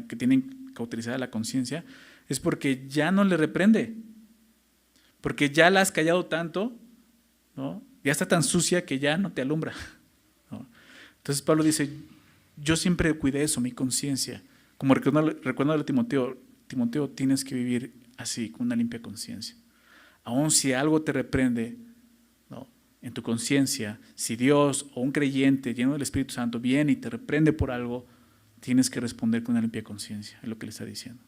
Que tienen cauterizada la conciencia. Es porque ya no le reprende. Porque ya la has callado tanto, ¿no? Ya está tan sucia que ya no te alumbra, ¿no? Entonces Pablo dice, yo siempre cuidé eso, mi conciencia. Como recordándole a Timoteo, Timoteo, tienes que vivir así, con una limpia conciencia. Aun si algo te reprende, ¿no?, en tu conciencia, si Dios o un creyente lleno del Espíritu Santo viene y te reprende por algo, tienes que responder con una limpia conciencia, es lo que le está diciendo.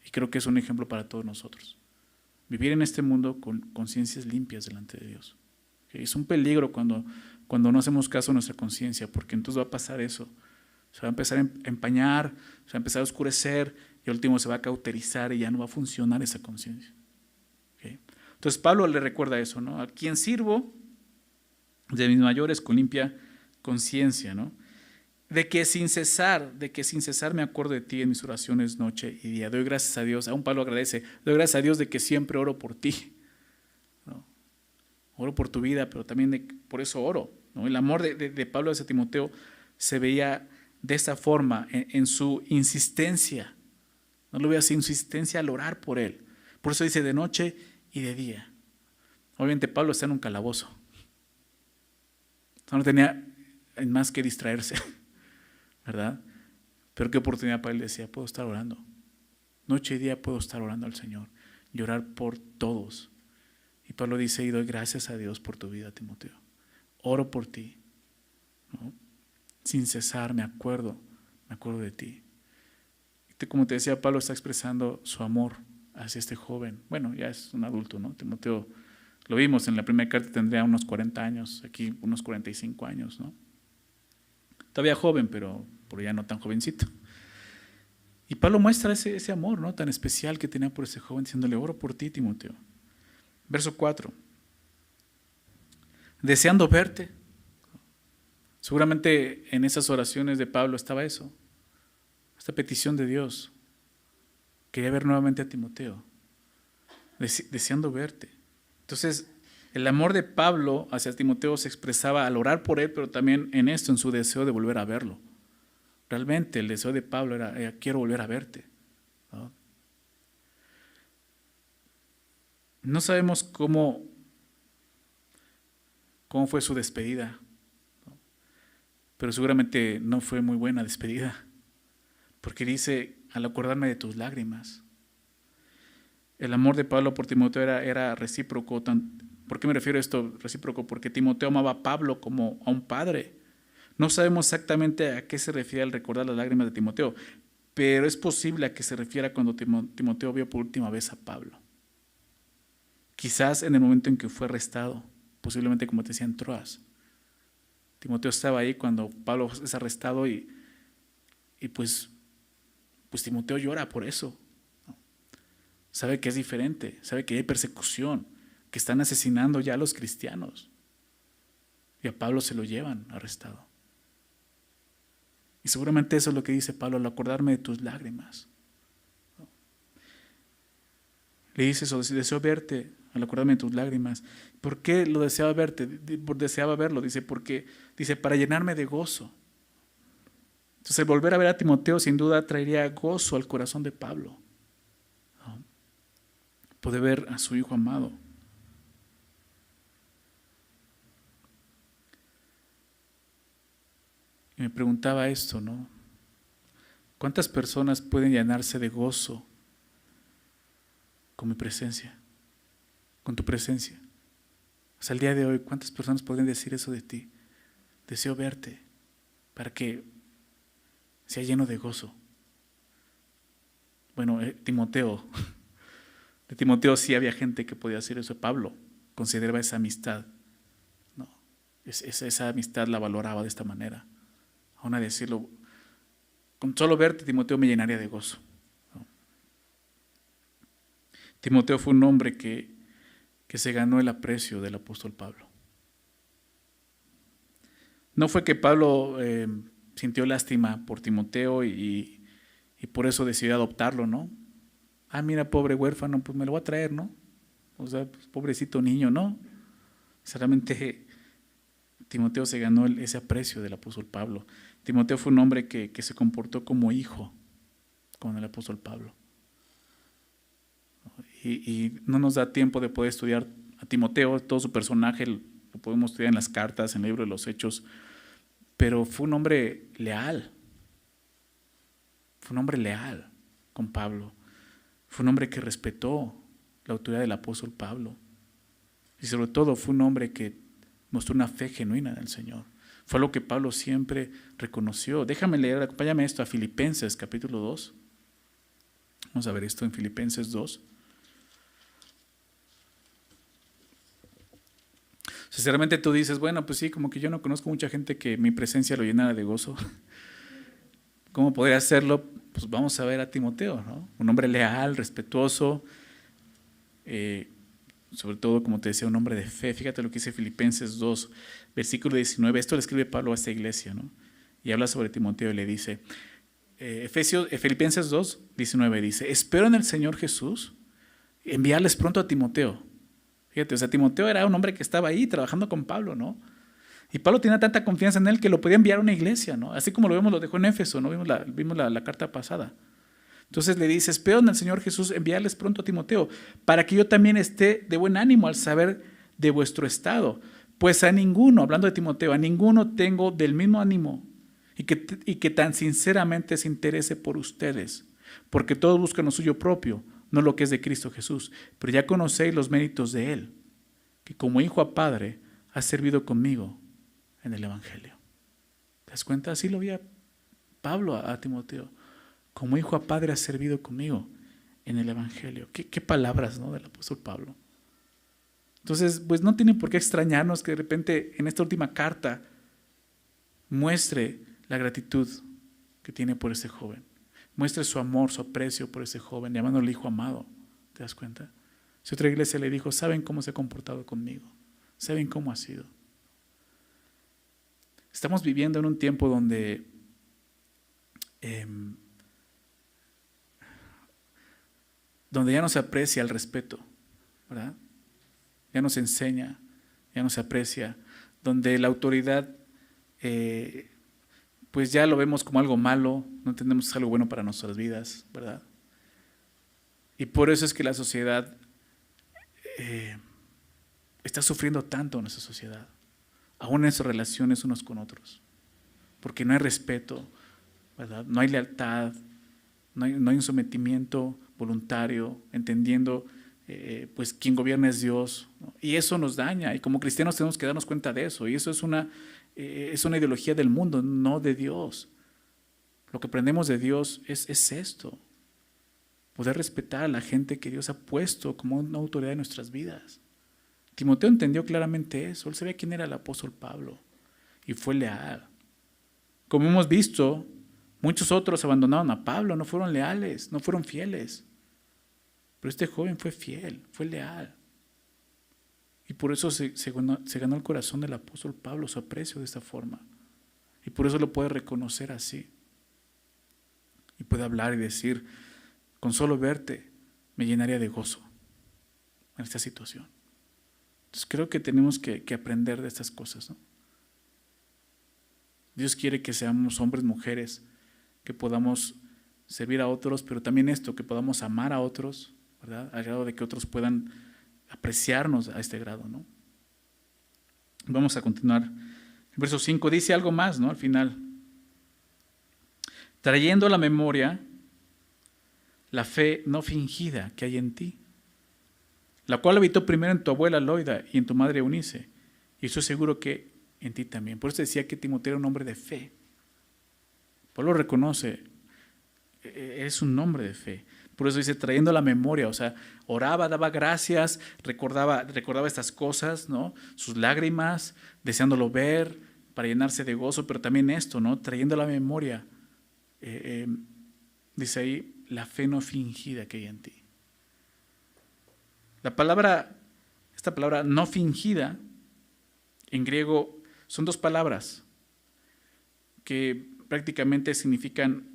Y creo que es un ejemplo para todos nosotros. Vivir en este mundo con conciencias limpias delante de Dios. Es un peligro cuando no hacemos caso a nuestra conciencia, porque entonces va a pasar eso. Se va a empezar a empañar, se va a empezar a oscurecer y al último se va a cauterizar y ya no va a funcionar esa conciencia. Entonces Pablo le recuerda eso, ¿no? A quien sirvo de mis mayores con limpia conciencia, ¿no? De que sin cesar me acuerdo de ti en mis oraciones noche y día. Doy gracias a Dios, aún Pablo agradece, doy gracias a Dios de que siempre oro por ti, ¿no? Oro por tu vida, pero también por eso oro, ¿no? El amor de Pablo hacia Timoteo se veía de esa forma, en su insistencia. No lo veo así, insistencia al orar por él. Por eso dice de noche y de día. Obviamente Pablo está en un calabozo. No tenía más que distraerse, ¿verdad? Pero qué oportunidad para él. Decía, puedo estar orando. Noche y día puedo estar orando al Señor y orar por todos. Y Pablo dice, y doy gracias a Dios por tu vida, Timoteo. Oro por ti, ¿no? Sin cesar me acuerdo de ti. Como te decía, Pablo está expresando su amor hacia este joven. Bueno, ya es un adulto, ¿no? Timoteo, lo vimos en la primera carta, tendría unos 40 años, aquí unos 45 años, ¿no? Todavía joven, pero ya no tan jovencito. Y Pablo muestra ese amor, ¿no?, tan especial que tenía por ese joven, diciéndole, oro por ti, Timoteo. Verso 4. Deseando verte. Seguramente en esas oraciones de Pablo estaba eso, esta petición de Dios. Quería ver nuevamente a Timoteo, deseando verte. Entonces, el amor de Pablo hacia Timoteo se expresaba al orar por él, pero también en esto, en su deseo de volver a verlo. Realmente el deseo de Pablo era quiero volver a verte, ¿no? No sabemos cómo fue su despedida, ¿no?, pero seguramente no fue muy buena despedida, porque dice, al acordarme de tus lágrimas. El amor de Pablo por Timoteo era recíproco, ¿Por qué me refiero a esto recíproco? Porque Timoteo amaba a Pablo como a un padre. No sabemos exactamente a qué se refiere al recordar las lágrimas de Timoteo, pero es posible a que se refiera cuando Timoteo vio por última vez a Pablo. Quizás en el momento en que fue arrestado, posiblemente como te decía en Troas. Timoteo estaba ahí cuando Pablo es arrestado y pues Timoteo llora por eso. Sabe que es diferente, sabe que hay persecución, que están asesinando ya a los cristianos. Y a Pablo se lo llevan arrestado. Y seguramente eso es lo que dice Pablo al acordarme de tus lágrimas. Le dice eso, deseo verte al acordarme de tus lágrimas. ¿Por qué lo deseaba verte? Deseaba verlo, dice, porque dice, para llenarme de gozo. Entonces el volver a ver a Timoteo sin duda traería gozo al corazón de Pablo. ¿No? Poder ver a su hijo amado. Y me preguntaba esto, ¿no? ¿Cuántas personas pueden llenarse de gozo con mi presencia? Con tu presencia. Hasta el día de hoy, ¿cuántas personas podrían decir eso de ti? Deseo verte para que sea lleno de gozo. Bueno, Timoteo, de Timoteo sí había gente que podía decir eso. Pablo consideraba esa amistad, ¿no? Esa amistad la valoraba de esta manera. Aún a decirlo, con solo verte, Timoteo, me llenaría de gozo, ¿no? Timoteo fue un hombre que se ganó el aprecio del apóstol Pablo. No fue que Pablo sintió lástima por Timoteo y por eso decidió adoptarlo, ¿no? Ah, mira, pobre huérfano, pues me lo voy a traer, ¿no? O sea, pues, pobrecito niño, ¿no? Sinceramente, Timoteo se ganó ese aprecio del apóstol Pablo. Timoteo fue un hombre que se comportó como hijo con el apóstol Pablo. Y no nos da tiempo de poder estudiar a Timoteo, todo su personaje lo podemos estudiar en las cartas, en el libro de los Hechos, pero fue un hombre leal. Fue un hombre leal con Pablo. Fue un hombre que respetó la autoridad del apóstol Pablo. Y sobre todo fue un hombre que mostró una fe genuina en el Señor. Fue lo que Pablo siempre reconoció. Déjame leer, acompáñame esto a Filipenses capítulo 2. Vamos a ver esto en Filipenses 2. Sinceramente tú dices, bueno, pues sí, como que yo no conozco mucha gente que mi presencia lo llenara de gozo. ¿Cómo podría hacerlo? Pues vamos a ver a Timoteo, ¿no? Un hombre leal, respetuoso, sobre todo, como te decía, un hombre de fe. Fíjate lo que dice Filipenses 2, versículo 19. Esto le escribe Pablo a esta iglesia, ¿no? Y habla sobre Timoteo y le dice, Filipenses 2, 19 dice, espero en el Señor Jesús enviarles pronto a Timoteo. Fíjate, o sea, Timoteo era un hombre que estaba ahí trabajando con Pablo, ¿no? Y Pablo tenía tanta confianza en él que lo podía enviar a una iglesia, ¿no? Así como lo dejó en Éfeso, ¿no? Vimos la carta pasada. Entonces le dice, espero en el Señor Jesús enviarles pronto a Timoteo, para que yo también esté de buen ánimo al saber de vuestro estado. Pues a ninguno, hablando de Timoteo, a ninguno tengo del mismo ánimo y que tan sinceramente se interese por ustedes, porque todos buscan lo suyo propio, no lo que es de Cristo Jesús. Pero ya conocéis los méritos de Él, que como hijo a padre ha servido conmigo en el Evangelio. ¿Te das cuenta? Así lo veía Pablo a Timoteo. Como hijo a padre ha servido conmigo en el Evangelio. ¿Qué palabras, ¿no? Del apóstol Pablo. Entonces, pues no tiene por qué extrañarnos que de repente en esta última carta muestre la gratitud que tiene por ese joven. Muestre su amor, su aprecio por ese joven, llamándole hijo amado. ¿Te das cuenta? Si otra iglesia le dijo, ¿saben cómo se ha comportado conmigo? ¿Saben cómo ha sido? Estamos viviendo en un tiempo donde ya no se aprecia el respeto, ¿verdad? Ya no se enseña, ya no se aprecia, donde la autoridad pues ya lo vemos como algo malo, no entendemos que es algo bueno para nuestras vidas, ¿verdad? Y por eso es que la sociedad está sufriendo tanto en nuestra sociedad, aún en sus relaciones unos con otros, porque no hay respeto, ¿verdad? No hay lealtad, no hay un sometimiento voluntario, entendiendo pues quien gobierna es Dios, ¿no? Y eso nos daña, y como cristianos tenemos que darnos cuenta de eso, y eso es una ideología del mundo, no de Dios. Lo que aprendemos de Dios es esto, poder respetar a la gente que Dios ha puesto como una autoridad en nuestras vidas. Timoteo entendió claramente eso, él sabía quién era el apóstol Pablo, y fue leal. Como hemos visto, muchos otros abandonaron a Pablo, no fueron leales, no fueron fieles. Pero este joven fue fiel, fue leal. Y por eso se ganó el corazón del apóstol Pablo, su aprecio de esta forma. Y por eso lo puede reconocer así. Y puede hablar y decir, con solo verte me llenaría de gozo en esta situación. Entonces creo que tenemos que aprender de estas cosas, ¿no? Dios quiere que seamos hombres, mujeres, que podamos servir a otros, pero también esto, que podamos amar a otros, ¿verdad? Al grado de que otros puedan apreciarnos a este grado, ¿no? Vamos a continuar. El verso 5 dice algo más, ¿no? Al final. Trayendo a la memoria la fe no fingida que hay en ti, la cual habitó primero en tu abuela Loida y en tu madre Eunice, y estoy seguro que en ti también. Por eso decía que Timoteo era un hombre de fe. Pablo reconoce, es un hombre de fe. Por eso dice, trayendo la memoria, o sea, oraba, daba gracias, recordaba estas cosas, ¿no? Sus lágrimas, deseándolo ver, para llenarse de gozo, pero también esto, ¿no? Trayendo la memoria, dice ahí, la fe no fingida que hay en ti. Esta palabra no fingida, en griego, son dos palabras que prácticamente significan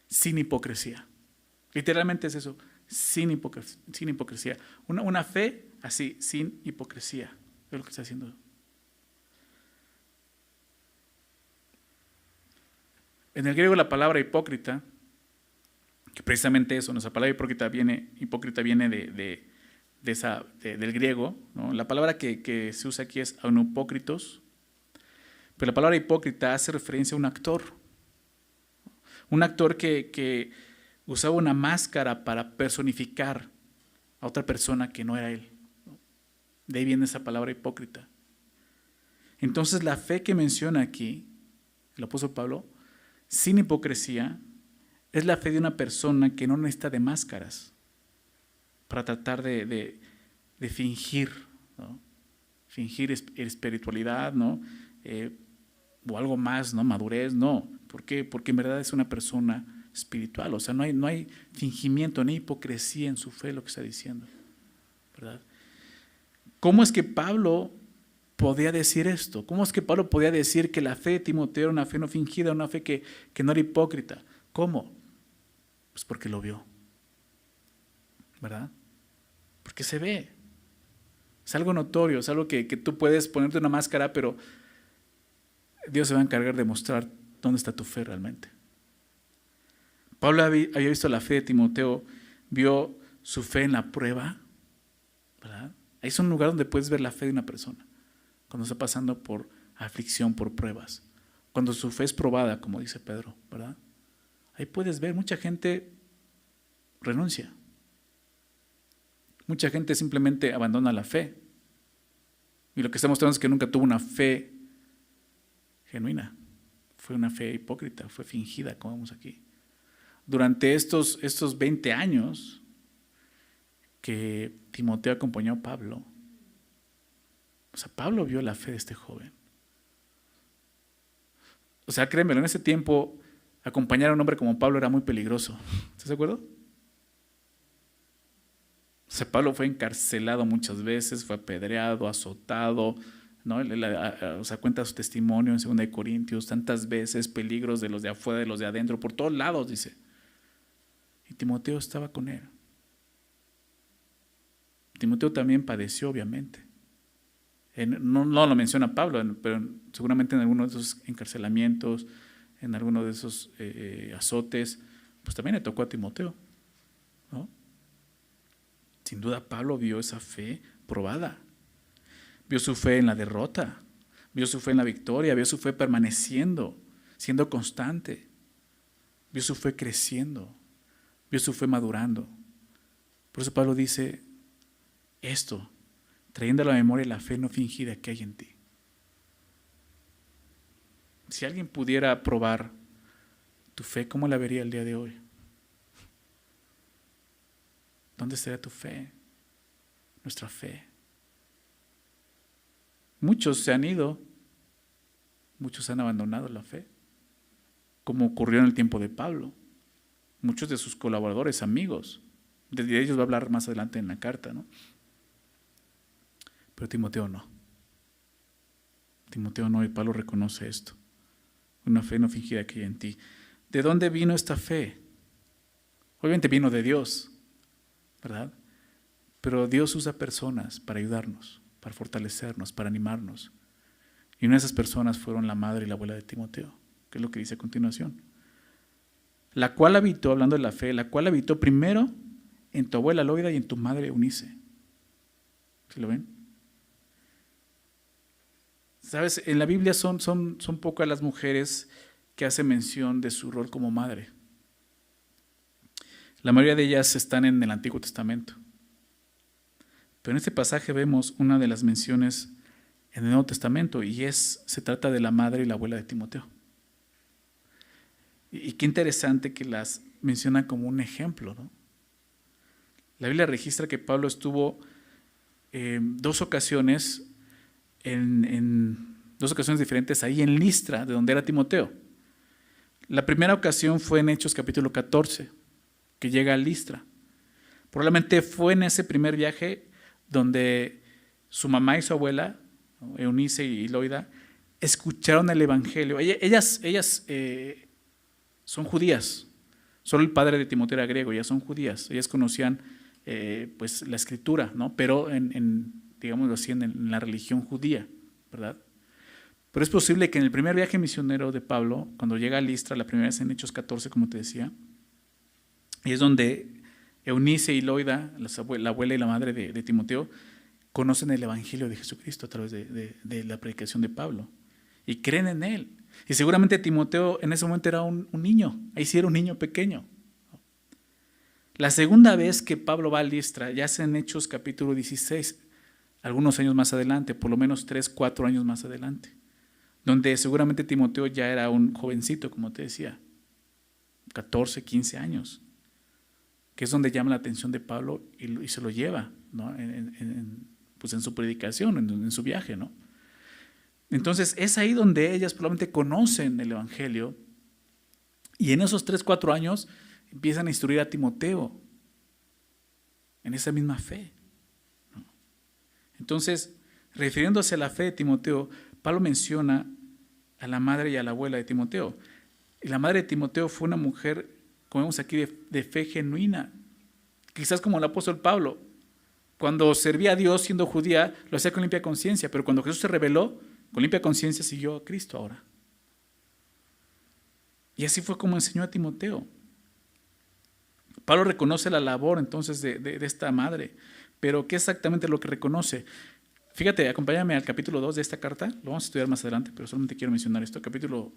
sin hipocresía. Literalmente es eso, sin hipocresía. Una fe así, sin hipocresía. Es lo que está haciendo. En el griego la palabra hipócrita, que precisamente eso, nuestra palabra hipócrita viene del griego, ¿no? La palabra que se usa aquí es aunopócritos, pero la palabra hipócrita hace referencia a un actor que usaba una máscara para personificar a otra persona que no era él. De ahí viene esa palabra hipócrita. Entonces la fe que menciona aquí el apóstol Pablo, sin hipocresía, es la fe de una persona que no necesita de máscaras para tratar de fingir, ¿no? Fingir espiritualidad, ¿no? O algo más, ¿no? Madurez, no. ¿Por qué? Porque en verdad es una persona espiritual, o sea, no hay fingimiento ni hipocresía en su fe, lo que está diciendo, ¿verdad? ¿Cómo es que Pablo podía decir esto? ¿Cómo es que Pablo podía decir que la fe de Timoteo era una fe no fingida, una fe que no era hipócrita? ¿Cómo? Pues porque lo vio, ¿verdad? Porque se ve. Es algo notorio, es algo que tú puedes ponerte una máscara, pero Dios se va a encargar de mostrar dónde está tu fe realmente. Pablo había visto la fe de Timoteo, vio su fe en la prueba, ¿verdad? Ahí es un lugar donde puedes ver la fe de una persona, cuando está pasando por aflicción, por pruebas, cuando su fe es probada, como dice Pedro, ¿verdad? Ahí puedes ver, mucha gente renuncia, mucha gente simplemente abandona la fe, y lo que está mostrando es que nunca tuvo una fe genuina, fue una fe hipócrita, fue fingida, como vemos aquí. Durante estos 20 años que Timoteo acompañó a Pablo, o sea, Pablo vio la fe de este joven. O sea, créanmelo, en ese tiempo acompañar a un hombre como Pablo era muy peligroso. ¿Estás de acuerdo? O sea, Pablo fue encarcelado muchas veces, fue apedreado, azotado, ¿no? O sea, cuenta su testimonio en 2 Corintios, tantas veces, peligros de los de afuera, de los de adentro, por todos lados, dice. Y Timoteo estaba con él. Timoteo también padeció, obviamente. No lo menciona Pablo, pero seguramente en alguno de esos encarcelamientos, en alguno de esos azotes, pues también le tocó a Timoteo, ¿no? Sin duda Pablo vio esa fe probada. Vio su fe en la derrota, vio su fe en la victoria, vio su fe permaneciendo, siendo constante. Vio su fe creciendo, vio su fe madurando. Por eso Pablo dice, esto, trayendo a la memoria la fe no fingida que hay en ti. Si alguien pudiera probar tu fe, ¿cómo la vería el día de hoy? ¿Dónde estaría tu fe? Nuestra fe. Muchos se han ido, muchos han abandonado la fe, como ocurrió en el tiempo de Pablo. Muchos de sus colaboradores, amigos, de ellos va a hablar más adelante en la carta, ¿no? Pero Timoteo no. Timoteo no, y Pablo reconoce esto. Una fe no fingida que hay en ti. ¿De dónde vino esta fe? Obviamente vino de Dios, ¿verdad? Pero Dios usa personas para ayudarnos, para fortalecernos, para animarnos. Y una de esas personas fueron la madre y la abuela de Timoteo, que es lo que dice a continuación. La cual habitó, hablando de la fe, la cual habitó primero en tu abuela Loida y en tu madre Eunice. ¿Sí lo ven? Sabes, en la Biblia son pocas las mujeres que hacen mención de su rol como madre. La mayoría de ellas están en el Antiguo Testamento. Pero en este pasaje vemos una de las menciones en el Nuevo Testamento y se trata de la madre y la abuela de Timoteo. Y qué interesante que las menciona como un ejemplo, ¿no? La Biblia registra que Pablo estuvo dos ocasiones en dos ocasiones diferentes ahí en Listra, de donde era Timoteo. La primera ocasión fue en Hechos capítulo 14, que llega a Listra. Probablemente fue en ese primer viaje donde su mamá y su abuela, Eunice y Loida, escucharon el evangelio. Ellas son judías. Solo el padre de Timoteo era griego, ellas son judías. Ellas conocían pues la escritura, ¿no? Pero digámoslo así, en la religión judía, ¿verdad? Pero es posible que en el primer viaje misionero de Pablo, cuando llega a Listra, la primera vez en Hechos 14, como te decía, y es donde Eunice y Loida, la abuela y la madre de Timoteo, conocen el evangelio de Jesucristo a través de la predicación de Pablo y creen en él. Y seguramente Timoteo en ese momento era un niño, ahí sí era un niño pequeño. La segunda vez que Pablo va a Listra, ya sea en Hechos capítulo 16, algunos años más adelante, por lo menos 3, 4 años más adelante, donde seguramente Timoteo ya era un jovencito, como te decía, 14, 15 años, que es donde llama la atención de Pablo y se lo lleva, ¿no? Pues en su predicación, en su viaje, ¿no? Entonces es ahí donde ellas probablemente conocen el evangelio y en esos 3, 4 años empiezan a instruir a Timoteo en esa misma fe, ¿no? Entonces, refiriéndose a la fe de Timoteo, Pablo menciona a la madre y a la abuela de Timoteo. Y la madre de Timoteo fue una mujer, como vemos aquí, de fe genuina. Quizás como el apóstol Pablo, cuando servía a Dios siendo judía, lo hacía con limpia conciencia, pero cuando Jesús se reveló, con limpia conciencia siguió a Cristo ahora. Y así fue como enseñó a Timoteo. Pablo reconoce la labor entonces de esta madre, pero ¿qué es exactamente lo que reconoce? Fíjate, acompáñame al capítulo 2 de esta carta, lo vamos a estudiar más adelante, pero solamente quiero mencionar esto, capítulo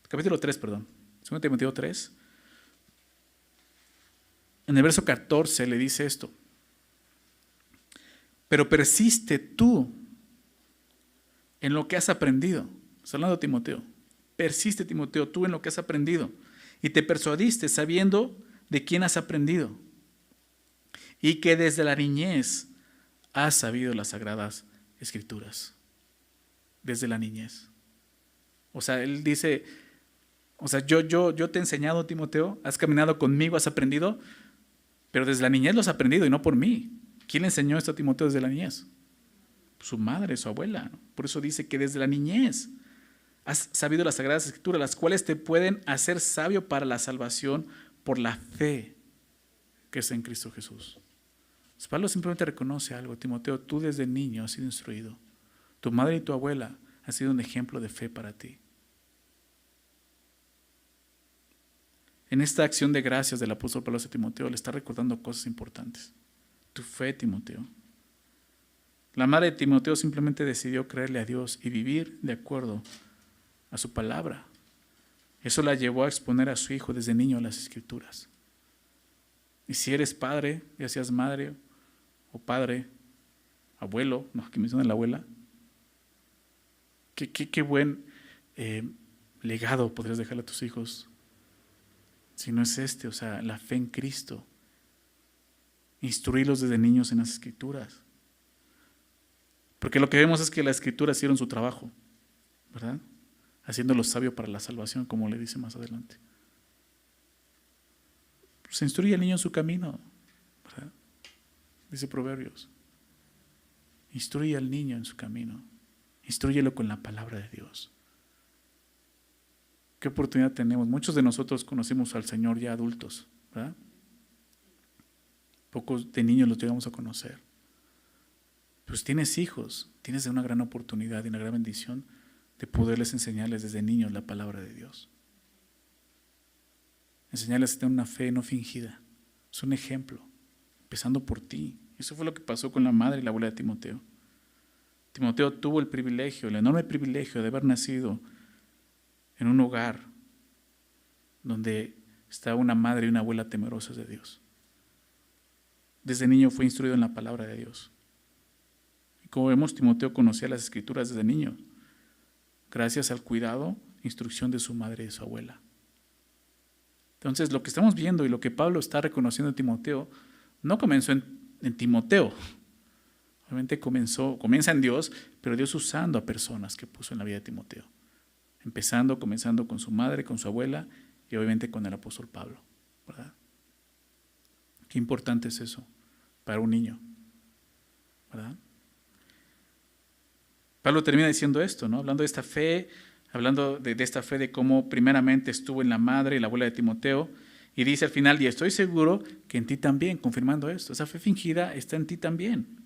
3, perdón, 2 Timoteo 3. En el verso 14 le dice esto: pero persiste tú en lo que has aprendido. Está hablando de Timoteo. Persiste, Timoteo, tú en lo que has aprendido y te persuadiste sabiendo de quién has aprendido y que desde la niñez has sabido las sagradas escrituras. Desde la niñez. O sea, él dice, o sea, yo te he enseñado, Timoteo, has caminado conmigo, has aprendido, pero desde la niñez lo has aprendido y no por mí. ¿Quién le enseñó esto a Timoteo desde la niñez? Su madre, su abuela, ¿no? Por eso dice que desde la niñez has sabido las sagradas escrituras, las cuales te pueden hacer sabio para la salvación por la fe que es en Cristo Jesús. Pablo simplemente reconoce algo: Timoteo, tú desde niño has sido instruido. Tu madre y tu abuela han sido un ejemplo de fe para ti. En esta acción de gracias del apóstol Pablo a Timoteo le está recordando cosas importantes. Tu fe, Timoteo. La madre de Timoteo simplemente decidió creerle a Dios y vivir de acuerdo a su palabra. Eso la llevó a exponer a su hijo desde niño a las escrituras. Y si eres padre, ya seas madre o padre, abuelo, no, que menciona la abuela. Qué buen legado podrías dejarle a tus hijos si no es o sea, la fe en Cristo. Instruirlos desde niños en las Escrituras. Porque lo que vemos es que las Escrituras hicieron su trabajo, ¿verdad? Haciéndolos sabios para la salvación, como le dice más adelante. Se instruye al niño en su camino, ¿verdad? Dice Proverbios. Instruye al niño en su camino. Instrúyelo con la palabra de Dios. ¿Qué oportunidad tenemos? Muchos de nosotros conocimos al Señor ya adultos, ¿verdad? Pocos de niños los llegamos a conocer. Pues tienes hijos, tienes una gran oportunidad y una gran bendición de poderles enseñarles desde niños la palabra de Dios. Enseñarles a tener una fe no fingida. Es un ejemplo, empezando por ti. Eso fue lo que pasó con la madre y la abuela de Timoteo. Timoteo tuvo el privilegio, el enorme privilegio de haber nacido en un hogar donde estaba una madre y una abuela temerosas de Dios. Desde niño fue instruido en la palabra de Dios. Y como vemos, Timoteo conocía las Escrituras desde niño, gracias al cuidado e instrucción de su madre y de su abuela. Entonces, lo que estamos viendo y lo que Pablo está reconociendo en Timoteo, no comenzó en Timoteo. Obviamente comienza en Dios, pero Dios usando a personas que puso en la vida de Timoteo. Comenzando con su madre, con su abuela y obviamente con el apóstol Pablo, ¿verdad? Qué importante es eso para un niño, ¿verdad? Pablo termina diciendo esto, ¿no? Hablando de esta fe, hablando de esta fe de cómo primeramente estuvo en la madre y la abuela de Timoteo, y dice al final, y estoy seguro que en ti también, confirmando esto, esa fe fingida está en ti también.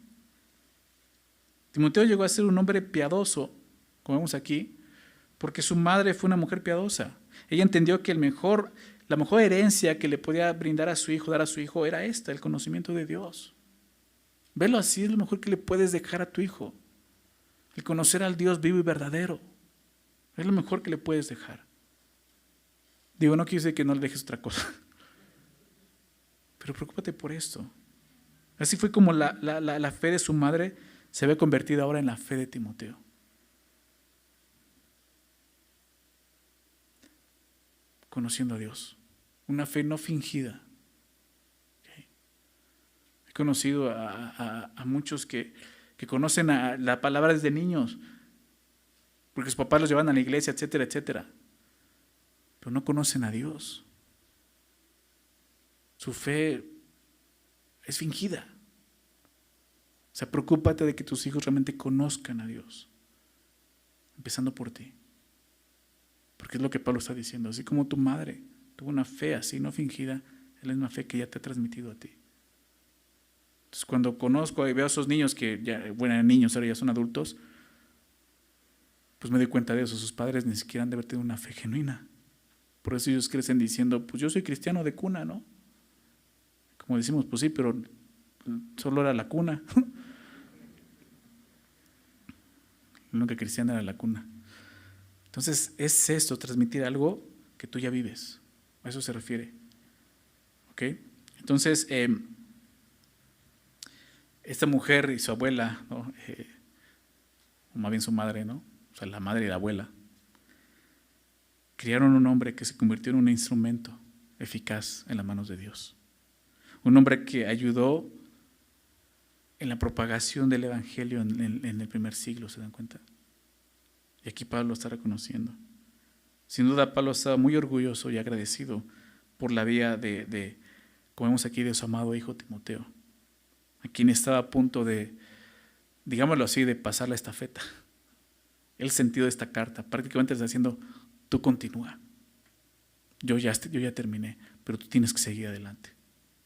Timoteo llegó a ser un hombre piadoso, como vemos aquí, porque su madre fue una mujer piadosa. Ella entendió que la mejor herencia que le podía brindar a su hijo, dar a su hijo, era el conocimiento de Dios. Velo así, es lo mejor que le puedes dejar a tu hijo. El conocer al Dios vivo y verdadero. Es lo mejor que le puedes dejar. Digo, no quiere decir que no le dejes otra cosa. Pero preocúpate por esto. Así fue como la fe de su madre se ve convertida ahora en la fe de Timoteo. Conociendo a Dios. Una fe no fingida. ¿Okay? He conocido a muchos que conocen la palabra desde niños, porque sus papás los llevan a la iglesia, etcétera, etcétera. Pero no conocen a Dios. Su fe es fingida. O sea, preocúpate de que tus hijos realmente conozcan a Dios, empezando por ti. Porque es lo que Pablo está diciendo. Así como tu madre tuvo una fe así, no fingida, es la misma fe que ya te ha transmitido a ti. Entonces, cuando conozco y veo a esos niños que ya, bueno, eran niños, ahora ya son adultos, pues me doy cuenta de eso. Sus padres ni siquiera han de haber tenido una fe genuina. Por eso ellos crecen diciendo, pues yo soy cristiano de cuna, ¿no? Como decimos, pues sí, pero solo era la cuna. Lo único cristiano era la cuna. Entonces, es esto, transmitir algo que tú ya vives. A eso se refiere. ¿Ok? Entonces, esta mujer y su abuela, ¿no? O más bien su madre, ¿no? O sea, la madre y la abuela, criaron un hombre que se convirtió en un instrumento eficaz en las manos de Dios. Un hombre que ayudó en la propagación del evangelio en el primer siglo, ¿se dan cuenta? Y aquí Pablo está reconociendo. Sin duda, Pablo estaba muy orgulloso y agradecido por la vida como vemos aquí, de su amado hijo Timoteo, a quien estaba a punto de, digámoslo así, de pasar la estafeta. El sentido de esta carta prácticamente está diciendo, tú continúa. Yo ya terminé, pero tú tienes que seguir adelante.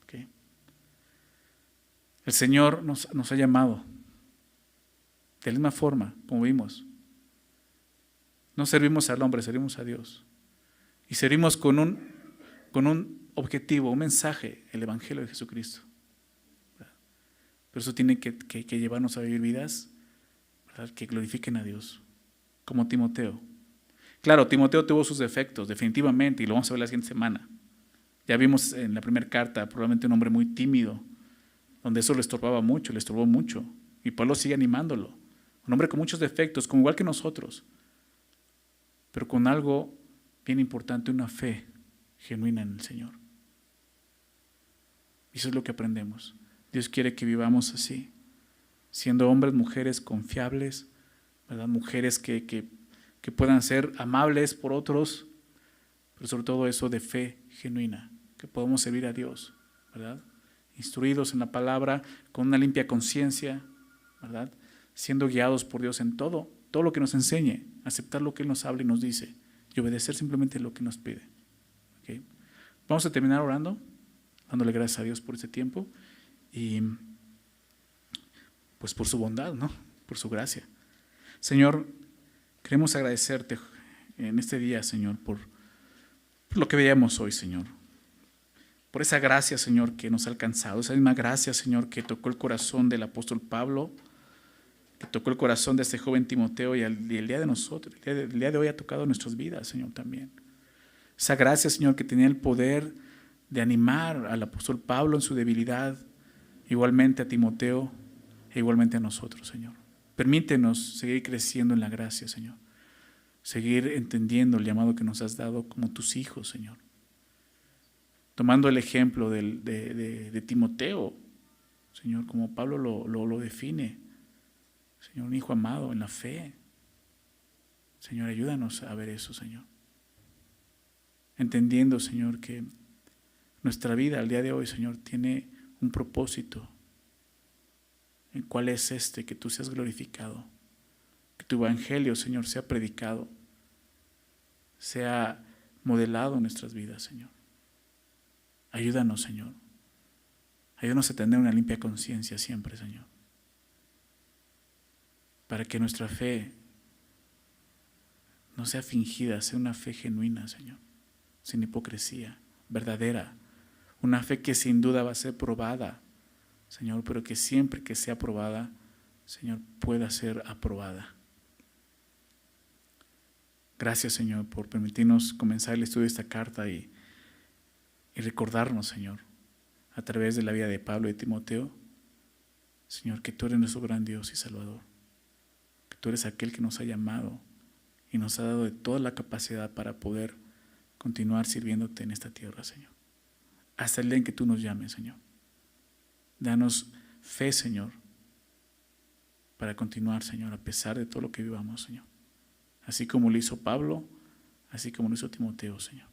¿Okay? El Señor nos ha llamado de la misma forma, como vimos. No servimos al hombre, servimos a Dios. Y servimos con un objetivo, un mensaje, el Evangelio de Jesucristo. ¿Verdad? Pero eso tiene que llevarnos a vivir vidas, ¿verdad?, que glorifiquen a Dios, como Timoteo. Claro, Timoteo tuvo sus defectos, definitivamente, y lo vamos a ver la siguiente semana. Ya vimos en la primera carta, probablemente un hombre muy tímido, donde eso le estorbó mucho. Y Pablo sigue animándolo. Un hombre con muchos defectos, como igual que nosotros, pero con algo bien importante, una fe genuina en el Señor. Y eso es lo que aprendemos. Dios quiere que vivamos así, siendo hombres, mujeres confiables, ¿verdad? Mujeres que puedan ser amables por otros, pero sobre todo eso de fe genuina, que podamos servir a Dios, ¿verdad? Instruidos en la palabra, con una limpia conciencia, ¿verdad? Siendo guiados por Dios en todo lo que nos enseñe, aceptar lo que Él nos habla y nos dice, y obedecer simplemente lo que nos pide. ¿Okay? Vamos a terminar orando, dándole gracias a Dios por este tiempo y pues por su bondad, ¿no? Por su gracia. Señor, queremos agradecerte en este día, Señor, por lo que veíamos hoy, Señor. Por esa gracia, Señor, que nos ha alcanzado, esa misma gracia, Señor, que tocó el corazón del apóstol Pablo, que tocó el corazón de este joven Timoteo y el día de nosotros, el día de hoy ha tocado nuestras vidas, Señor, también. Esa gracia, Señor, que tenía el poder de animar al apóstol Pablo en su debilidad, igualmente a Timoteo e igualmente a nosotros, Señor. Permítenos seguir creciendo en la gracia, Señor. Seguir entendiendo el llamado que nos has dado como tus hijos, Señor. Tomando el ejemplo de Timoteo, Señor, como Pablo lo define. Señor, un hijo amado en la fe. Señor, ayúdanos a ver eso, Señor. Entendiendo, Señor, que nuestra vida al día de hoy, Señor, tiene un propósito. ¿En cuál es este? Que tú seas glorificado. Que tu evangelio, Señor, sea predicado. Sea modelado en nuestras vidas, Señor. Ayúdanos, Señor. Ayúdanos a tener una limpia conciencia siempre, Señor. Para que nuestra fe no sea fingida, sea una fe genuina, Señor. Sin hipocresía, verdadera. Una fe que sin duda va a ser probada, Señor, pero que siempre que sea probada, Señor, pueda ser aprobada. Gracias, Señor, por permitirnos comenzar el estudio de esta carta y recordarnos, Señor, a través de la vida de Pablo y de Timoteo, Señor, que tú eres nuestro gran Dios y Salvador, que tú eres aquel que nos ha llamado y nos ha dado de toda la capacidad para poder continuar sirviéndote en esta tierra, Señor, hasta el día en que tú nos llames, Señor. Danos fe, Señor, para continuar, Señor, a pesar de todo lo que vivamos, Señor, así como lo hizo Pablo, así como lo hizo Timoteo, Señor.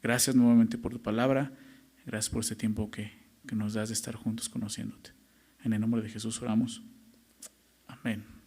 Gracias nuevamente por tu palabra. Gracias por este tiempo que nos das de estar juntos conociéndote. En el nombre de Jesús oramos. Amén.